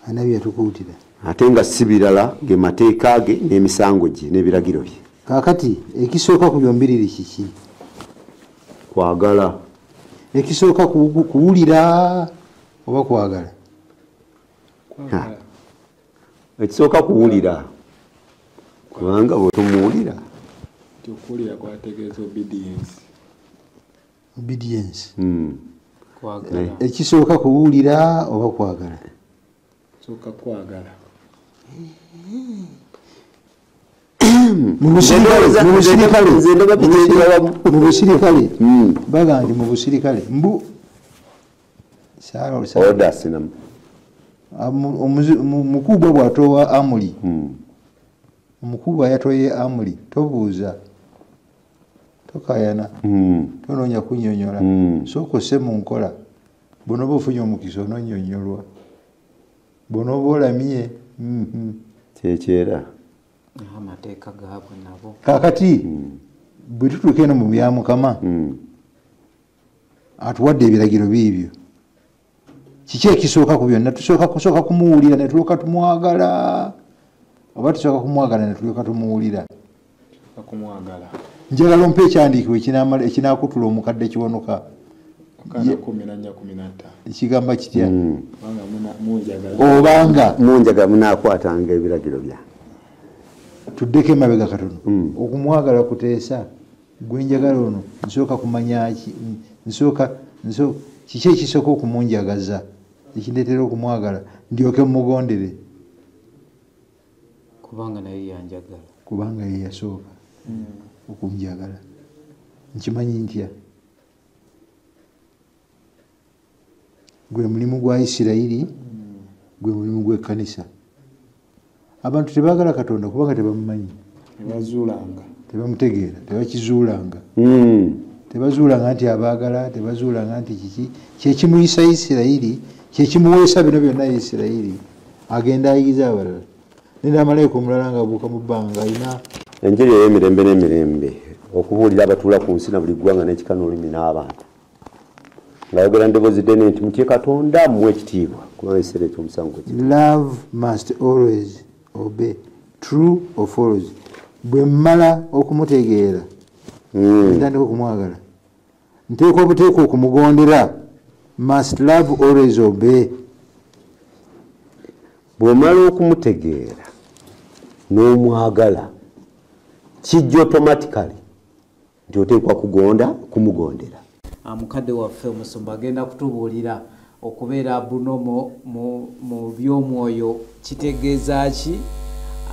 Speaker 2: alina bye yatukuutira
Speaker 3: ate nga si birala ge mateeka ge n'emisango gye n'ebiragiro bye.
Speaker 2: Kakati ekisooka ku byombiriri kiki?
Speaker 3: Kwagala.
Speaker 2: Ekisooka kuwulira oba kwagala?
Speaker 3: Ekisooka kuwulira kubanga bwetumuwulira
Speaker 4: okuwulira kwategeeza
Speaker 2: obedience.
Speaker 1: kwagala.
Speaker 2: Ekisooka kuwulira oba kwagala?
Speaker 4: Sooka kwagala.
Speaker 2: Mu busirikale baga nti mu busirikale mbu mukubwa bw'atoowa amuli omukubwa yatoye amuli tobuuza tokayana tonoonya kunnyonnyola sooka osse mu nkola bono ofunye omukisa ononnyonnyolwa bono oba olamye
Speaker 3: kyekyera
Speaker 1: amateeka gaabwe nabo.
Speaker 2: Kakati bwe tutuuka eno mu bya Mukama atuwadde ebiragiro biibyo kiki ekisooka ku byonna? Tusooka kumuwulira ne tulyoka tumwagala oba tusooka kumwagala ne tulyoka tumuwulira? Njagala ompa ekyandiikibwa ekinaakutula omukadde kiwonoka ekigamba kitya? Obanga
Speaker 3: munjagala munaakwatanga ebiragiro bya
Speaker 2: tuddeko emabega katono. Okumwagala kuteesa gwe njagala ono nsooka kumanya ki kiki ekisooka okumunjagaza ekindeetera okumwagala ndyoke mumugondere
Speaker 1: kubanga naye yanjagala
Speaker 2: kubanga ye yasooka okunjagala nkimanyi ntya gwe mulimu gwa Isirayiri gwe mulimu gw'ekkanisa. Abantu tebaagala Katonda kubanga tebamumanyi tebamutegeera tebakizuulanga tebazuulanga nti abaagala tebazuulanga nti kiki kyekimuyisa Isirayiri kyekimuweesa bino byonna Isirayiri agenda ayigiza abalala nenda malayika omulala nga abuuka mu bbanga alina
Speaker 3: enjiri ey'emirembe n'emirembe okubuulira abatuula ku nsi na buli ggwanga n'ekika n'olulimi n'abantu ng'ayogera ndoboozi ddene nti mutye Katonda muwe ekitiibwa kubanga ekiseera eky'omusango
Speaker 2: love must always obey true or false. Bwe mmala okumutegeera ntandika okumwagala nteekwa obuteekwa okumugondera must love always obey.
Speaker 3: bw'omala okumutegeera n'omwagala kijja automatically nti oteekwa kumugondera.
Speaker 1: Mukadde waffe omusumba agenda kutubuulira okubeera bunomo mu by'omwoyo kitegeeza ki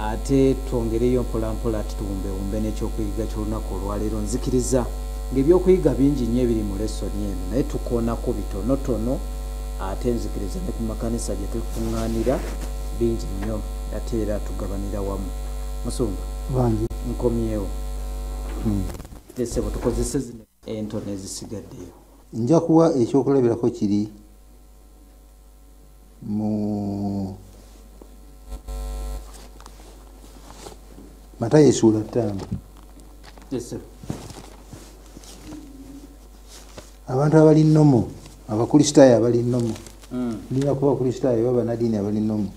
Speaker 1: ate twongereyo mpolampola ati tuwumbewumbe n'ekyokuyiga ky'olunaku olwaleero. Nzikiriza ng'ebyokuyiga bingi nnyo ebiri mu lesoni eno naye tukoonako bitonotono ate nzikiriza ne ku makanisa gye tukuŋŋaanira bingi nnyo ate era tugabanira wamu. Musumba
Speaker 2: bangi
Speaker 1: nkomyewo tesebo tukozese zino entono ezisigaddeyo.
Speaker 2: nja kuwa ekyokulabirako kiri mu Matayo essuula 5. Abantu abali nnomo abakristaayo abali nnomo ndina kuba abakristaayo oba banadiini abali nnomo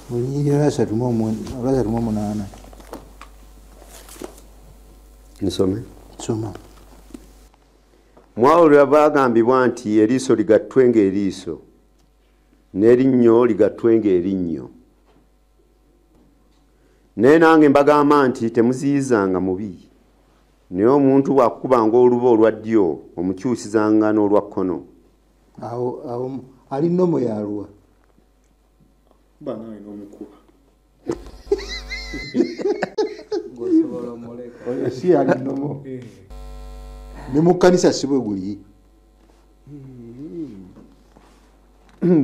Speaker 2: mu lunyiriri lwa 38
Speaker 3: nsome
Speaker 2: soma.
Speaker 3: Mwawulira bagambibwa nti eriiso ligattwenga eriiso n'erinnyo ligattwenga erinnyo. Naye nange mbagamba nti temuziyizanga mubi naye omuntu bwakukubanga oluba olwa ddyo omukyusizanga n'olwa kkono.
Speaker 2: awo ali nomo yaluwa
Speaker 4: banawe n'omukuba
Speaker 2: oyo si ali nomo ne mu kkanisa si bwe guli.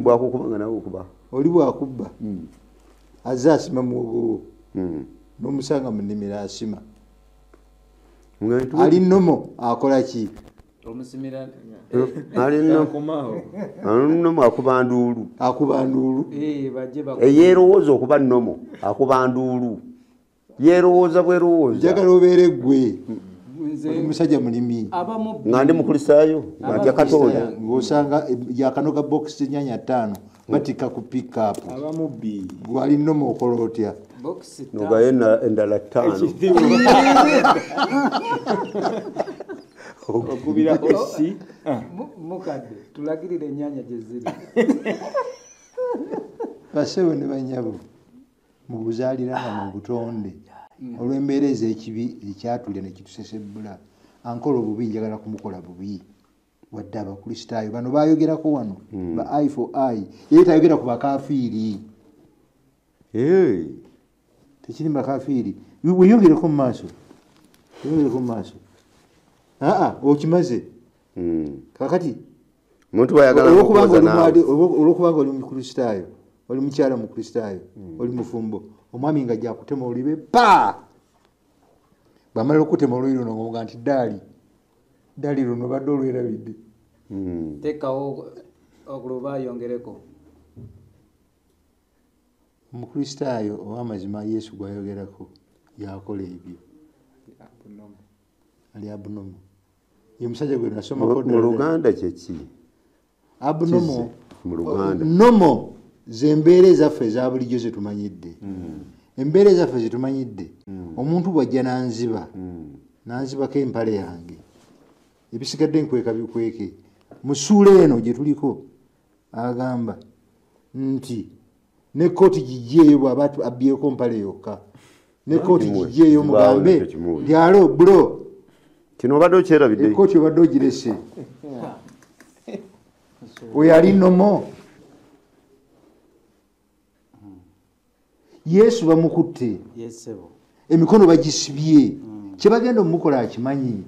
Speaker 3: Bwakukubanga nawe okuba
Speaker 2: oli bwakubba azze asima muwogowo n'omusanga mu nnimiro asima. Ali nomo akola ki?
Speaker 3: nomo akuba nduulu.
Speaker 2: Akuba nduulu
Speaker 3: yeerowooza okuba nomo akuba nduulu yeerowooza bwerowooza.
Speaker 2: njagala obeere gwe omusajja mulimi
Speaker 3: nga ndi mukristaayo nga katoola
Speaker 2: ng'osanga yakanoga bokisi nyanya 5 batika ku pickup
Speaker 4: abamubbi
Speaker 2: gwali nomo okola otya?
Speaker 3: nogaye endala 5
Speaker 4: okubira osi
Speaker 1: mukadde tulagirire ennyanya gye ziri.
Speaker 2: basewo ne banyabo mubuzaaliranga mu butonde olw'embeera ez'ekibi ekyatulya ne kitusesebbula. Ankola obubi njagala kumukola bubi wadde abakristaayo bano bayogerako wano ba eye for eye ye tayogera ku bakafiiri tekiri bakafiiri weyogereko mu maaso okimaze kakati olwokubanga oli mukristaayo oli mukyala mukristaayo oli mufumbo omwami nga jakutema olibe pa bamala okutema olwiri luno ngomuga nti ddaali luno badde olwerabidde
Speaker 1: tekawo okuloba ayongereko.
Speaker 2: omukristaayo ow'amazima Yesu gwayogerako yakola ebyo ali abunomo ye musajja gwe nasoma
Speaker 3: mu Luganda kyeki
Speaker 2: abunomo
Speaker 3: mu Luganda
Speaker 2: nomo zembeera ezaffe eza bulijjo zetumanyidde. Embeera ezaffe zetumanyidde omuntu bwajja nanzibako empale yange ebisigadde nkweka bikweke mu ssuula eno gye tuliko agamba nti ne kooti gijjeeyo bw'aba abbyeko mpale yokka ne kooti gijjeeyo mugambe ndyalo bro
Speaker 3: kino obadde okyerabidde
Speaker 2: ekooti obadde ogirese oyo ali nomo. Yesu bamukutte emikono bagisibye kyebagenda omukola akimanyi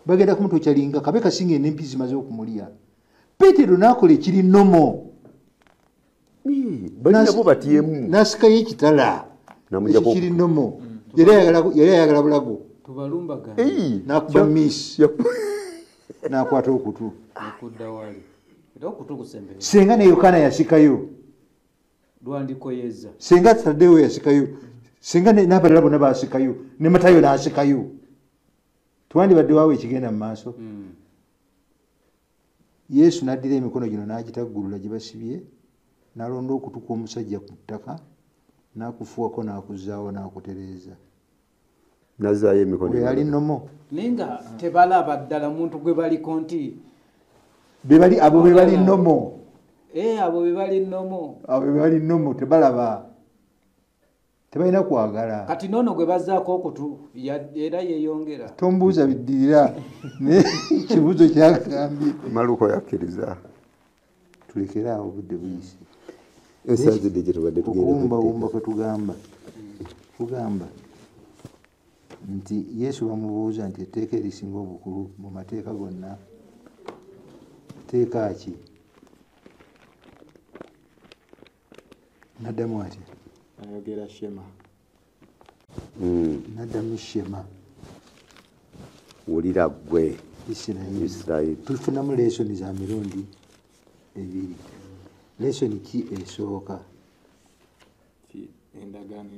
Speaker 2: bagenda kumutokyalinga kabe kasinga enempi zimaze okumulya. Peetero n'akola ekiri nomo
Speaker 3: balinabu batyemu
Speaker 2: n'asikayo ekitala ekiri nomo yali ayagala bulago n'akuba miss n'akwata okutu senga ne Yokaana yasikayo senga Taddewo yasikayo senga n'abalala bonna basikayo ne Matayo n'asikayo twandibadde waawe ekigenda mu maaso. Yesu n'addira emikono gino n'agitaggulula gye basibye n'alonda okutu kw'omusajja ku ttaka n'akufuwako n'akuzaawo n'akutereeza
Speaker 3: nazaayo emikono
Speaker 2: yali nomo
Speaker 1: naye nga tebalaba ddala muntu gwe baliko nti
Speaker 2: abo be bali nomo
Speaker 1: abo be bali nomo
Speaker 2: tebalaba tebalina kwagala.
Speaker 1: Kati noono gwe bazzaako okutu era yeeyongera.
Speaker 2: Tombuuza biddirira kibuzo kyagambye
Speaker 3: Maluko yakkiriza
Speaker 2: tulekere awo obudde buyise
Speaker 3: esazidde gye tubadde
Speaker 2: tuwumba kwe tugamba nti Yesu bamubuuza nti etteeka erisinga obukulu mu mateeka gonna teeka ki? Naddamu ati
Speaker 4: ayogera Shema.
Speaker 2: Naddamu Shema
Speaker 3: wulira ggwe
Speaker 2: Isirayiri. Tufunamu lesoni za mirundi 2. Lesoni ki esooka?
Speaker 4: Endagaano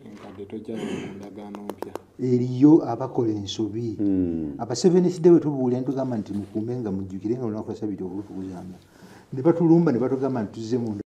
Speaker 4: enkadde tojja endagaano mpya.
Speaker 2: Eriyo abakola ensobi. Aba Seventh Day wetubuulira ntugamba nti mukuume nga mujjukire nga olunaku lwa Ssabbiiti okulutukuzanga. Ne batulumba ne batugamba nti tuzze mu